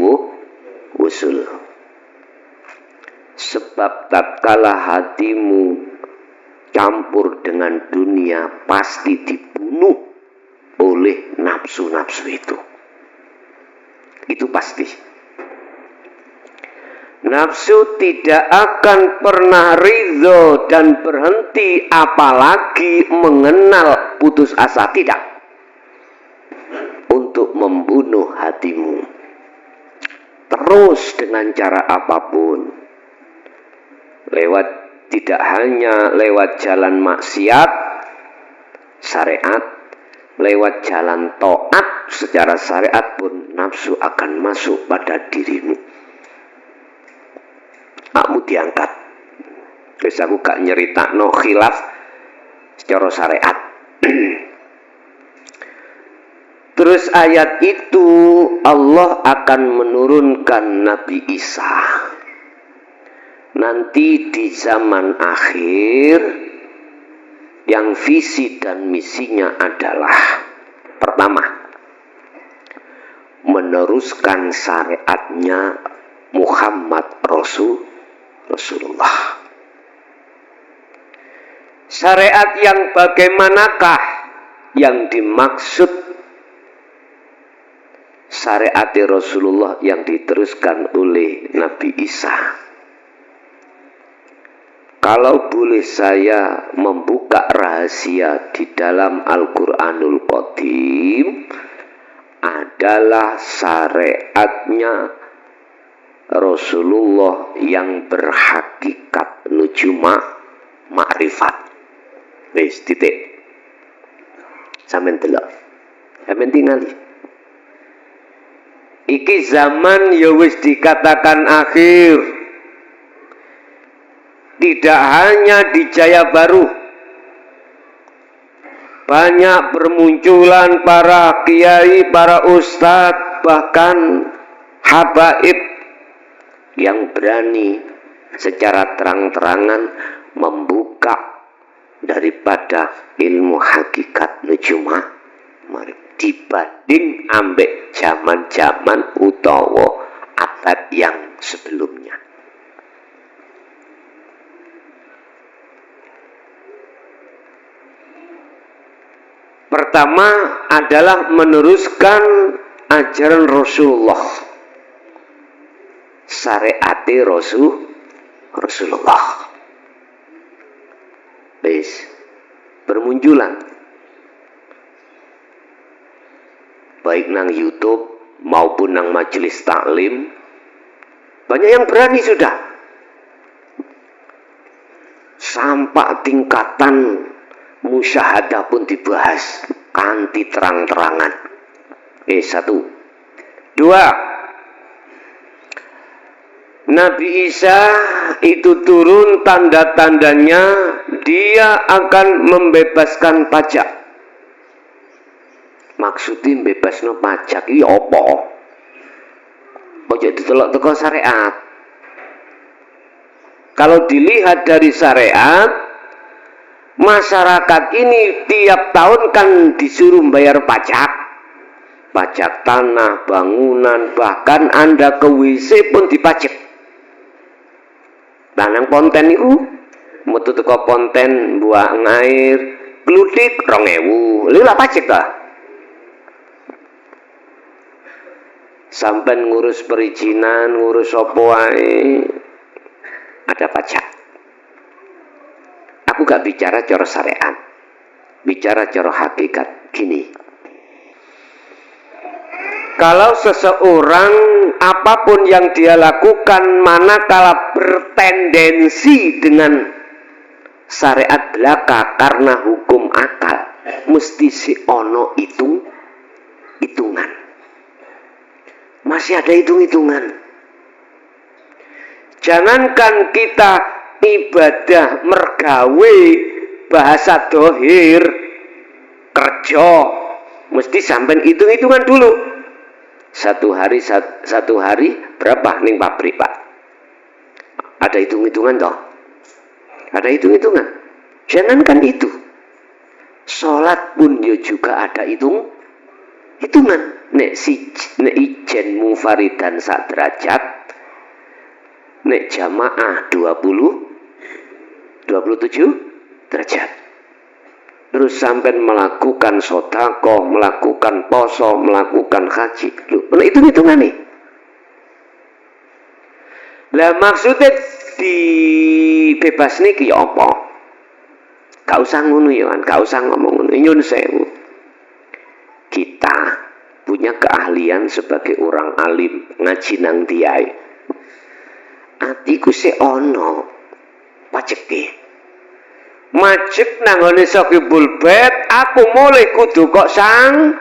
wusul. Sebab tatkala hatimu campur dengan dunia pasti dibunuh oleh nafsu-nafsu itu. Itu pasti. Nafsu tidak akan pernah ridho dan berhenti apalagi mengenal putus asa, tidak, untuk membunuh hatimu. Terus dengan cara apapun. Tidak hanya lewat jalan maksiat, syariat, lewat jalan taat secara syariat pun nafsu akan masuk pada dirimu. Kamu diangkat. Terus aku gak nyeritakno khilaf secara syariat. Terus ayat itu Allah akan menurunkan Nabi Isa. Nanti di zaman akhir yang visi dan misinya adalah pertama, meneruskan syariatnya Muhammad Rasulullah. Syariat yang bagaimanakah yang dimaksud? Syariat Rasulullah yang diteruskan oleh Nabi Isa. Kalau boleh saya membuka rahasia di dalam Al-Quranul Qadim, adalah syariatnya Rasulullah yang berhakikat nuju ma'rifat. Wis titik. Sampeyan delok. Sampeyan tingali. Iki zaman ya wis dikatakan akhir. Tidak hanya di Jaya Baru, banyak bermunculan para kiai, para ustadz, bahkan habaib yang berani secara terang-terangan membuka daripada ilmu hakikat nujuma dibanding ambek zaman-zaman utawa abad yang sebelumnya. Pertama adalah meneruskan ajaran Rasulullah, syariat Rasulullah. Bermunculan baik nang YouTube maupun nang majelis taklim, banyak yang berani sudah sampai tingkatan musyahadah pun dibahas kanthi terang-terangan. Satu. Dua, Nabi Isa itu turun, tanda-tandanya dia akan membebaskan pajak. Maksudnya bebasno pajak iki apa? Ojo ditelok teko syariat. Kalau dilihat dari syariat, masyarakat ini tiap tahun kan disuruh bayar pajak. Pajak tanah, bangunan, bahkan Anda ke WC pun dipajak. Tanang ponten itu metu teko ponten buang air glutik 2000 lha pajak ta. Sampai ngurus perizinan, ngurus apa wae ada pajak. Aku gak bicara cara syariat, bicara cara hakikat. Gini, kalau seseorang apapun yang dia lakukan manakala bertendensi dengan syariat belaka karena hukum akal, mesti si ono hitungan. Masih ada hitung-hitungan. Jangankan kita ibadah mergawe bahasa dohir kerja, mesti sampai hitung-hitungan dulu. Satu hari berapa ning pabrik, Pak? Ada hitung-hitungan toh? Ada hitung-hitungan. Jangankan itu, sholat pun juga ada hitungan. Nek ijen munfaridan sak derajat, nek jamaah 27 derajat. Terus sampai melakukan sedekah, melakukan poso, melakukan haji. Loh, hitung-hitungan nih. Lah maksudnya dibebas niki ya apa? Gak usah ngono ya kan, gak usah ngomong ngono. Nyun sewu. Kita punya keahlian sebagai orang alim ngaji nang diai. Atiku se ono paceke. Majek nang ngene Sokibul Bait, aku mulai kudu kok sangoni.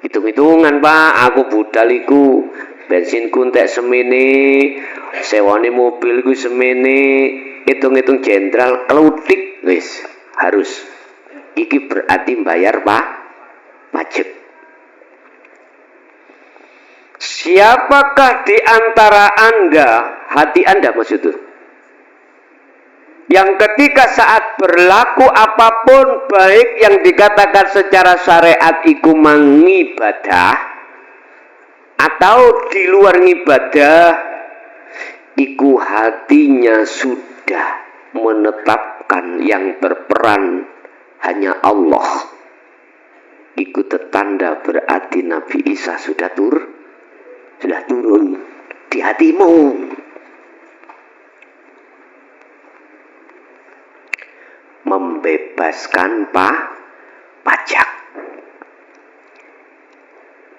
Hitung-hitungan, Pak, aku budal iku bensinku entek semene, sewane mobil iku semene, hitung-hitung jenderal kelutik wis harus. Iki berarti bayar, Pak, pajak. Siapakah di antara Anda, hati Anda maksudnya, yang ketika saat berlaku apapun baik yang dikatakan secara syariat iku mangibadah atau di luar ngibadah, iku hatinya sudah menetapkan yang berperan hanya Allah, iku tetanda berarti Nabi Isa sudah turun di hatimu. Membebaskan pajak.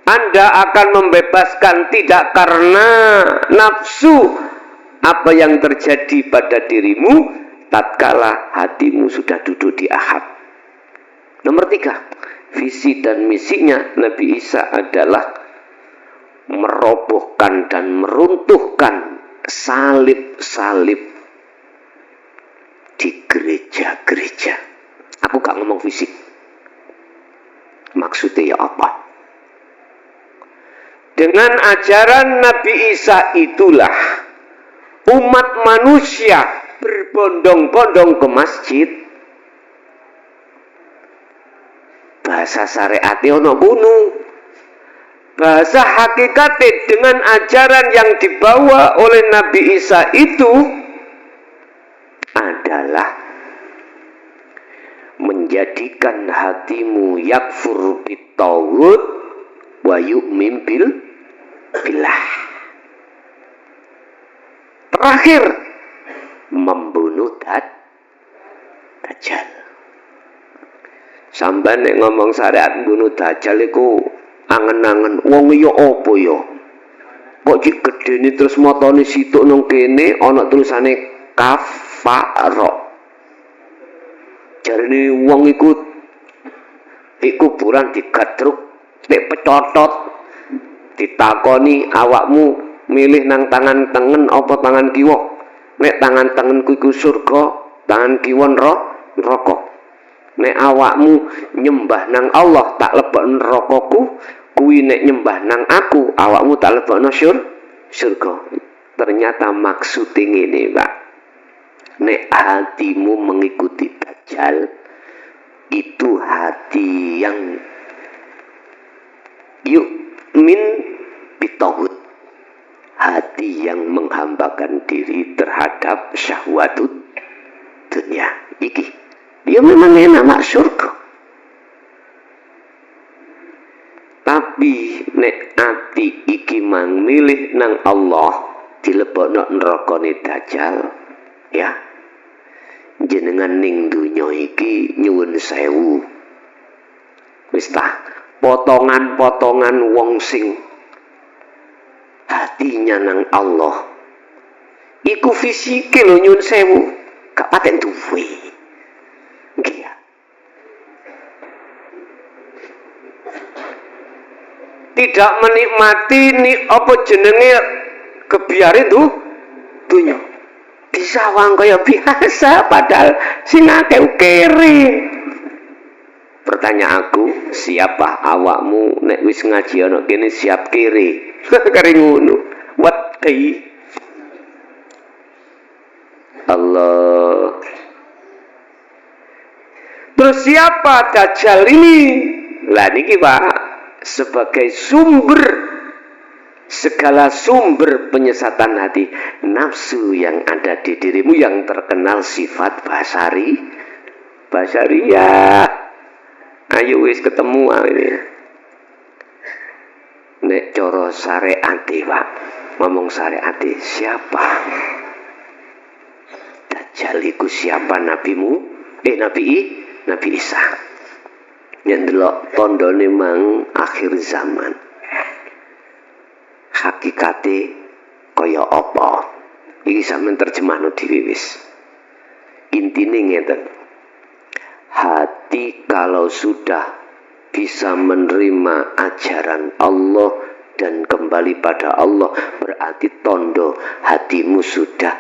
Anda akan membebaskan tidak karena nafsu apa yang terjadi pada dirimu tatkala hatimu sudah duduk di ahad. Nomor 3, visi dan misinya Nabi Isa adalah merobohkan dan meruntuhkan salib-salib di gereja-gereja. Aku gak ngomong fisik. Maksudnya ya apa? Dengan ajaran Nabi Isa itulah umat manusia berbondong-bondong ke masjid. Bahasa syariatnya ono kuno. Bahasa hakikatnya dengan ajaran yang dibawa oleh Nabi Isa itu adalah menjadikan hatimu yakfur bitawud wa yu'min billah. Terakhir, membunuh Dajjal. Sampai nek ngomong syariat bunuh Dajjal iku angen-angen wong ya apa ya? Kok cik gedene terus motone situk nang kene ana tulisane kafaro. Jarine wong iku di kuburan digadruk, nek pecotot ditakoni awakmu milih nang tangan tengen apa tangan kiwa? Nek tangan tengenku iku surga, tangan kiwa neraka. Nek awakmu nyembah nang Allah tak lebokno nerakaku, kuwi nek nyembah nang aku awakmu tak lebokno surga. Ternyata maksud ngene, Pak. Nek hatimu mengikuti Dajjal, itu hati yang yu'min bitawud, hati yang menghambakan diri terhadap syahwatut dunia. Iki dia memang enak mak surga, tapi nek ati iki mang milih nang Allah dilebokno nerakane Dajjal, ya jenengan ning dunya iki nyuwun sewu wis tah potongan-potongan wong sing hatinya nang Allah iku fisike lho nyuwun sewu gak paten duwe nggih ya. Tidak menikmati ni apa jenenge kebiarin tuh dunya disawang kaya biasa padahal sing akeh kere. Pertanyaanku, siapa awakmu nek wis ngaji ana kene siap kere? Kare ngono. Wedi. Allah. Terus siapa Dajjal ini? Lah niki Pak, sebagai segala sumber penyesatan hati, nafsu yang ada di dirimu yang terkenal sifat basariyah. Ayo wis ketemu ini. Nek cara syariat Pak, ngomong syariat siapa? Dajjal iku siapa nabimu? Nabi Isa. Yang delok tandane mang akhir zaman. Hakikate kaya apa? Iki sampeyan terjemahno dhewe wis. Intine ngeten. Hati kalau sudah bisa menerima ajaran Allah dan kembali pada Allah, berarti tondo hatimu sudah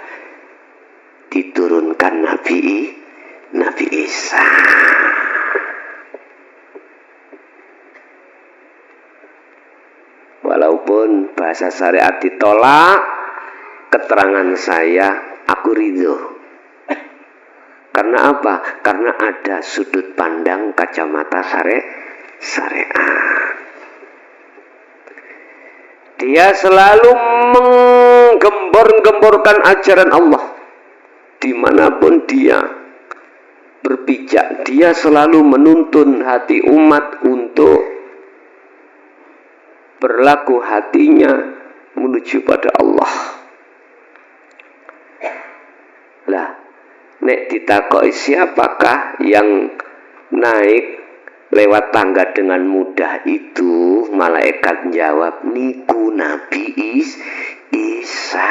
diturunkan Nabi Isa. Walaupun bahasa syariat ditolak, keterangan saya aku ridho. Karena apa? Karena ada sudut pandang kacamata syariat. Dia selalu menggembor-gemborkan ajaran Allah. Dimanapun dia berpijak, dia selalu menuntun hati umat untuk berlaku hatinya menuju pada Allah. Lah, nek ditakoki siapakah yang naik lewat tangga dengan mudah itu, malaikat jawab niku Nabi Isa.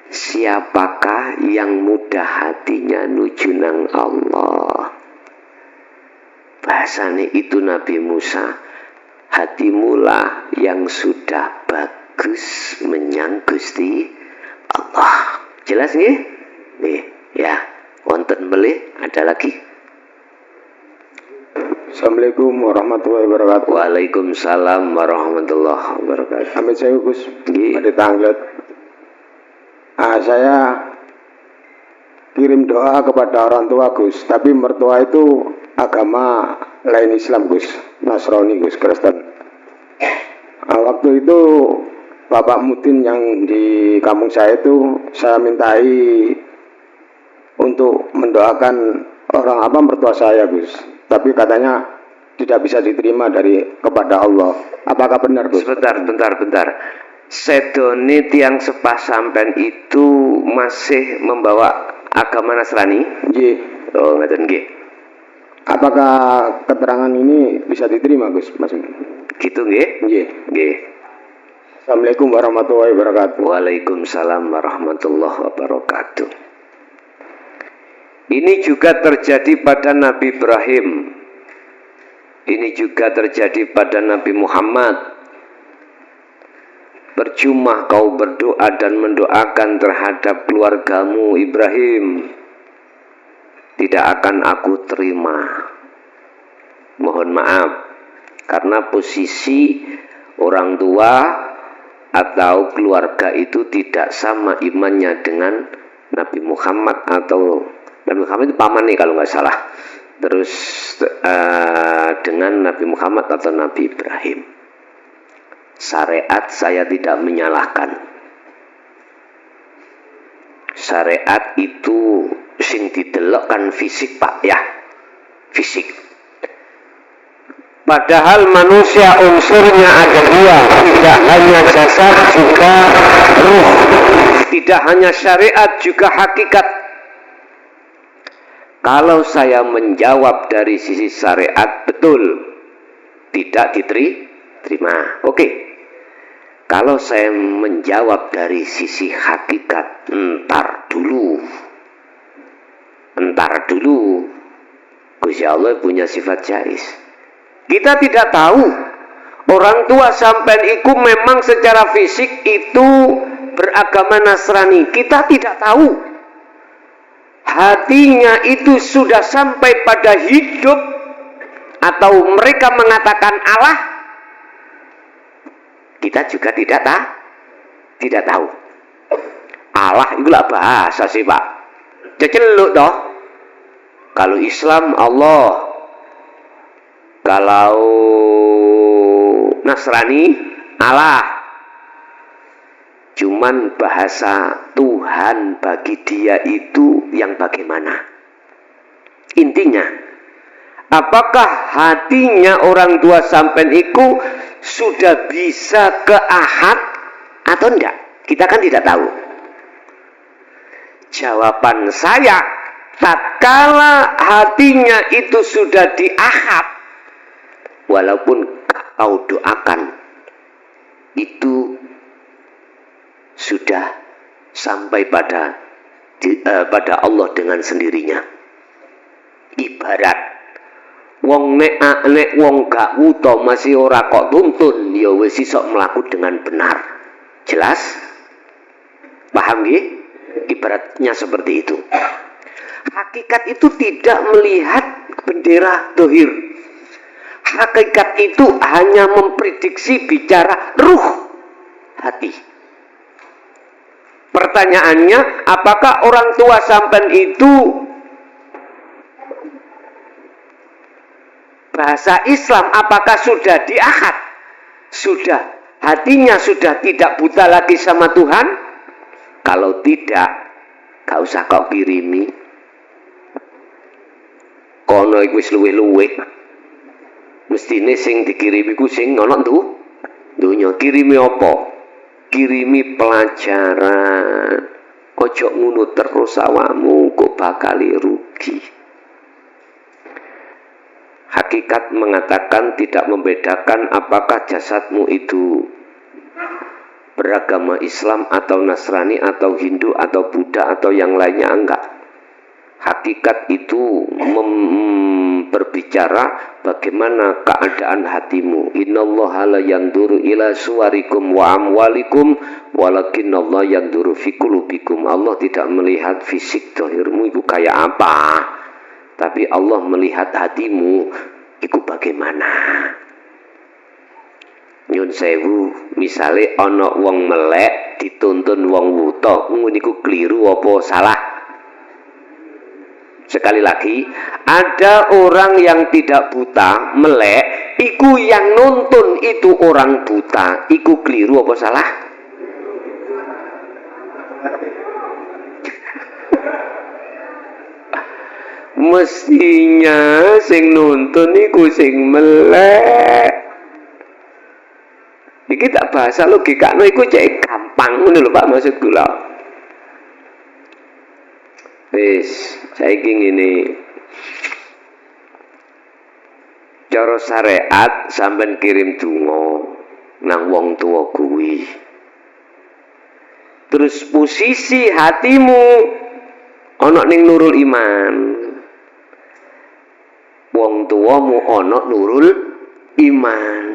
Siapakah yang mudah hatinya nuju nang Allah? Bahasane itu Nabi Musa. Hatimulah yang sudah bagus menyang Gusti Allah. Jelas nggih? Nih, ya. Wonten melih ada lagi? Assalamualaikum warahmatullahi wabarakatuh. Waalaikumsalam warahmatullahi wabarakatuh. Amit saya Gus. Nggih. Ade Tanglet. Saya kirim doa kepada orang tua Gus, tapi mertua itu agama lain Islam Gus, Nasrani Gus, Kristen. Waktu itu Bapak Mutin yang di kampung saya itu saya mintai untuk mendoakan orang mertua saya Gus, tapi katanya tidak bisa diterima kepada Allah. Apakah benar Gus? Bentar. Sedone tiang sepah sampean itu masih membawa agama Nasrani? Nggih. Oh, ngaten nggih. Apakah keterangan ini bisa diterima Gus, Mas? Gitu nggih? Nggih. Assalamualaikum warahmatullahi wabarakatuh. Waalaikumsalam warahmatullahi wabarakatuh. Ini juga terjadi pada Nabi Ibrahim. Ini juga terjadi pada Nabi Muhammad. percuma kau berdoa dan mendoakan terhadap keluargamu Ibrahim, tidak akan aku terima. Mohon maaf, karena posisi orang tua atau keluarga itu tidak sama imannya dengan Nabi Muhammad, atau Nabi Muhammad itu paman nih kalau nggak salah, terus dengan Nabi Muhammad atau Nabi Ibrahim. Syariat saya tidak menyalahkan. Syariat itu sing didelok kan fisik Pak ya, fisik. Padahal manusia unsurnya ada dua, tidak hanya jasad juga ruh, tidak hanya syariat juga hakikat. Kalau saya menjawab dari sisi syariat, betul, tidak diterima. Oke. Kalau saya menjawab dari sisi hakikat, entar dulu. Gusti Allah punya sifat jais. Kita tidak tahu. Orang tua sampean iku memang secara fisik itu beragama Nasrani. Kita tidak tahu. Hatinya itu sudah sampai pada hidup atau mereka mengatakan Allah, kita juga tidak tahu. Allah itu lah bahasa sih Pak, ceceluk toh. Kalau Islam Allah, kalau Nasrani Allah. Cuman bahasa Tuhan bagi dia itu yang bagaimana? Intinya, apakah hatinya orang tua sampean iku sudah bisa ke ahad atau enggak? Kita kan tidak tahu. Jawaban saya, tatkala hatinya itu sudah di ahad, walaupun kau doakan, itu sudah sampai pada Allah dengan sendirinya. Ibarat wong nek wong gak wuto masih ora kok tuntun, ya wis iso mlaku dengan benar. Jelas? Paham nggih? Ibaratnya seperti itu. Hakikat itu tidak melihat bendera dohir. Hakikat itu hanya memprediksi bicara ruh hati. Pertanyaannya, apakah orang tua sampean itu bahasa Islam apakah sudah diakad? Sudah, hatinya sudah tidak buta lagi sama Tuhan? Kalau tidak, gak usah kau kirimi. Kono iku wis luwe-luwe. Mestine sing dikirimi ku sing ana dunya. Kirimi apa? Kirimi pelajaran. Ojo ngono terus awakmu kok bakal rugi. Hakikat mengatakan tidak membedakan apakah jasadmu itu beragama Islam atau Nasrani atau Hindu atau Buddha atau yang lainnya, enggak. Hakikat itu berbicara bagaimana keadaan hatimu. Innallaha la yanduru ila suwarikum wa amwalikum walakinnallaha yanduru fi qulubikum. Allah tidak melihat fisik zahirmu itu kayak apa, tapi Allah melihat hatimu itu bagaimana. Nyun sewu, misale ana wong melek dituntun wong wuta, ngono niku keliru apa salah? Sekali lagi, ada orang yang tidak buta, melek, iku yang nuntun itu orang buta, iku keliru apa salah? Mestinya sing nuntun iku sing melek. Iki tak bahasa logikane iku cek gampang ngono lho Pak, maksud kula. Wis, saiki ngene. Cara syariat sampean kirim donga nang wong tuwa kuwi. Terus posisi hatimu ana ning Nurul Iman. Wong tuwamu ana Nurul Iman.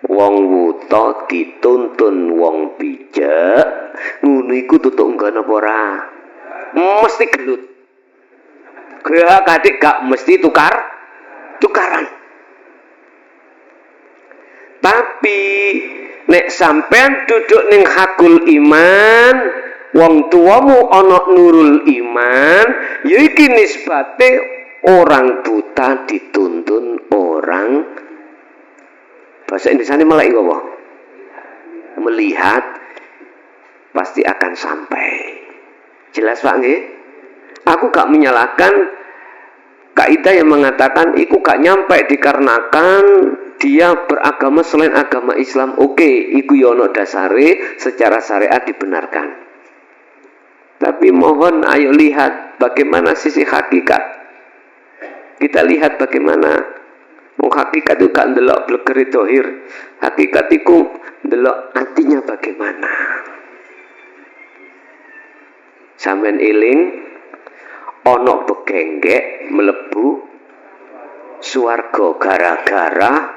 Wong wuta dituntun wong bijak, ngono iku tutuk nggon apa ora? Mesti gelut. Gak kadik gak mesti tukaran. Tapi nek sampean duduk ning hakul iman, wong tuamu ana nurul iman, ya iki nisbate orang buta dituntun orang, bahasa Indonesianya malah iku apa? Melihat pasti akan sampai. Jelas Pak nggih? Aku gak menyalahkan kaidah yang mengatakan iku gak nyampe dikarenakan dia beragama selain agama Islam. Oke, iku ya ono dasare secara syariat dibenarkan. Tapi mohon ayo lihat bagaimana sisi hakikat. Kita lihat bagaimana hakikat itu gak ndelok blegeri dohir. Hakikat itu ndelok artinya bagaimana. Sampeyan eling ana begenggek mlebu swarga gara-gara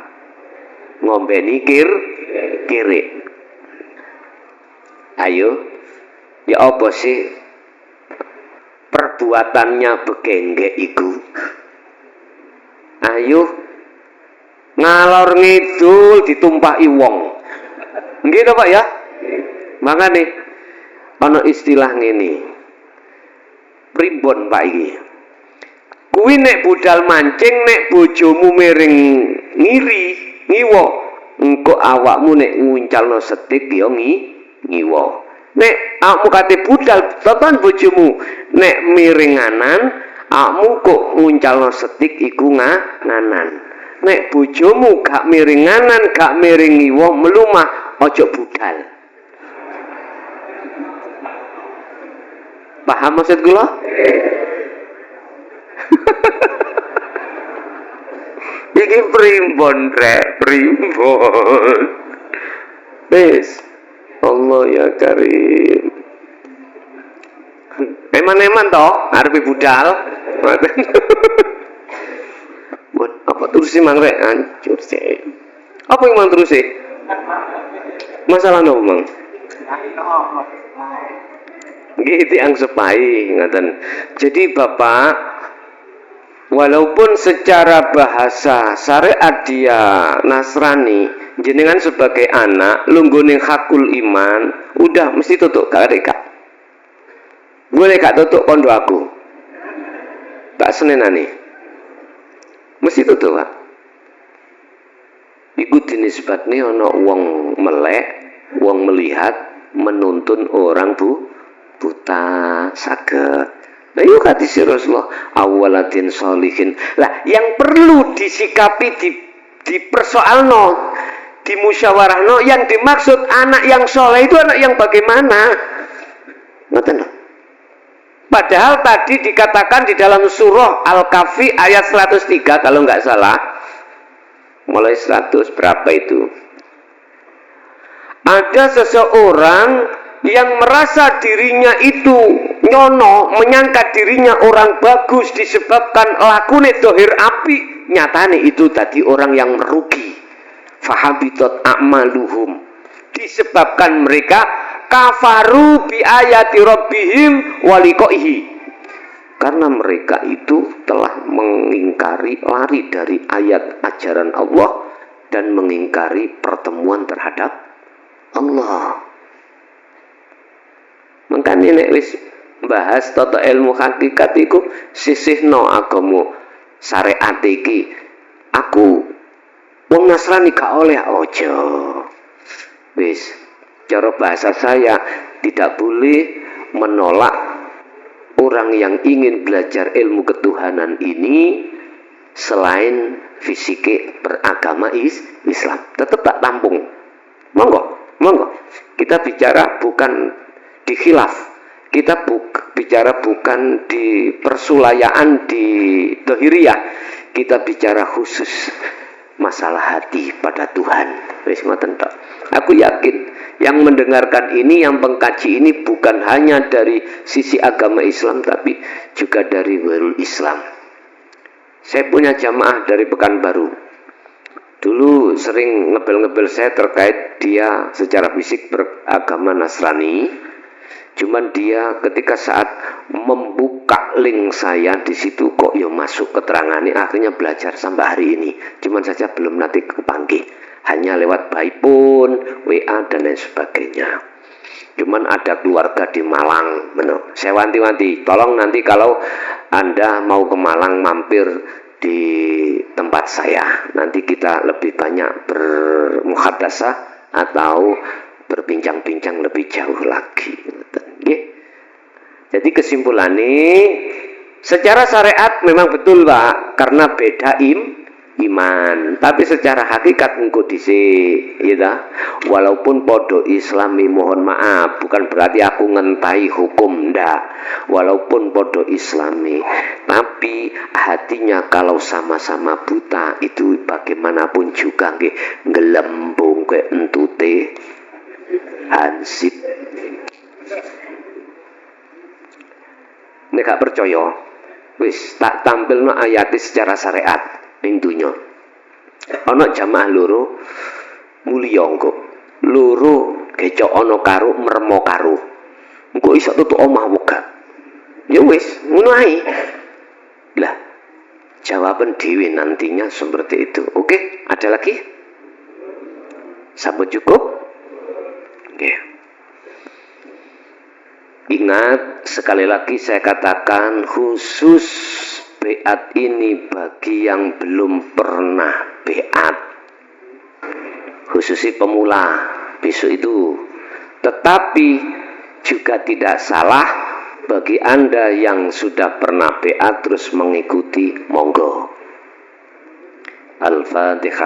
ngombeni kirik. Ayo, ya apa sih perbuatannya begenggek iku? Ayo, ngalor ngidul ditumpahi wong. Nggih to Pak ya? Makane ana istilah ngene. Primbon Pak iki. Kuwi nek budal mancing nek bojomu miring ngiri, ngiwa, engko awakmu nek nguncalno setik ya ngiwa. Nek awakmu kate budal tetan bojomu nek miring nganan, awakmu kok nguncalno setik iku nganan. Nek bojomu gak miring nganan, gak miring ngiwa, melumah aja budal. Paham maksud kula? Iki primbon rek, primbon. Wis. Allah ya Karim. Eman-eman toh arepe budal. Buat apa terus sih mang rek hancur sih. Apa yang mang terus sih? Masalah nopo mang? Gitu yang sepai ngaten. Jadi Bapak, walaupun secara bahasa syariat dia Nasrani, jenengan sebagai anak lungguh hakul iman, udah mesti tutup kak. Boleh kak tutup kondo aku. Tak senenani. Mesti tutup Pak. Iku dinisbatne ana wong melek, wong melihat, menuntun orang buta saged. Nah yuk kata si Rasulullah awalatin solihin. Lah yang perlu disikapi dipersoalno, dimusyawarahno, yang dimaksud anak yang soleh itu anak yang bagaimana? Ngoten. Padahal tadi dikatakan di dalam surah Al-Kahfi ayat 103 kalau nggak salah, mulai 100 berapa itu? Ada seseorang yang merasa dirinya itu nyono, menyangka dirinya orang bagus disebabkan lakune dohir api, nyatane itu tadi orang yang merugi. Fahabitot a'maluhum, disebabkan mereka kafaru bi ayati rabbihim waliqaihi, karena mereka itu telah mengingkari, lari dari ayat ajaran Allah dan mengingkari pertemuan terhadap Allah. Makanya nek wis bahas tata ilmu hakikat iku sisihno agama syariat iki. Aku wong Nasrani gak oleh aja. Wis cara bahasa saya tidak boleh menolak orang yang ingin belajar ilmu ketuhanan ini selain fisike beragama Islam. Tetap tak tampung. Monggo. Kita bicara bukan di khilaf, kita bicara bukan di persulayaan di dohiriyah, kita bicara khusus masalah hati pada Tuhan. Wis ngoten tok. Aku yakin yang mendengarkan ini, yang pengkaji ini bukan hanya dari sisi agama Islam tapi juga dari Wirul Islam. Saya punya jamaah dari Pekanbaru. dulu sering ngebel-ngebel saya terkait dia secara fisik beragama Nasrani. Cuman dia ketika saat membuka link saya di situ kok ya masuk keterangannya, akhirnya belajar sampai hari ini. Cuman saja belum nanti kepanggih, hanya lewat by phone, WA dan lain sebagainya. Cuman ada keluarga di Malang, saya wanti-wanti, tolong nanti kalau Anda mau ke Malang mampir di tempat saya, nanti kita lebih banyak bermuhadasah atau berbincang-bincang lebih jauh lagi. Jadi kesimpulannya, secara syariat memang betul Pak, karena beda iman. Tapi secara hakikat engko dhisik, ya. Walaupun podo Islami, mohon maaf, bukan berarti aku ngentai hukum, ndak. Walaupun podo Islami, tapi hatinya kalau sama-sama buta itu bagaimanapun juga nggih ngelembung ke entute hansip. Nek gak percaya, wis tak tampilno ayat secara syariat ning donya. Ana jamaah loro mulya engko. Loro gecok ana karo mermo karo. Engko iso tutuk omah wega. Ya wis, ngono ae. Lah, jawaban dhewe nantinya seperti itu. Oke, ada lagi? Sampai cukup? Oke. Ingat, sekali lagi saya katakan khusus beat ini bagi yang belum pernah beat, khususnya pemula besok itu. Tetapi juga tidak salah bagi Anda yang sudah pernah beat terus mengikuti, monggo. Al-Fatihah.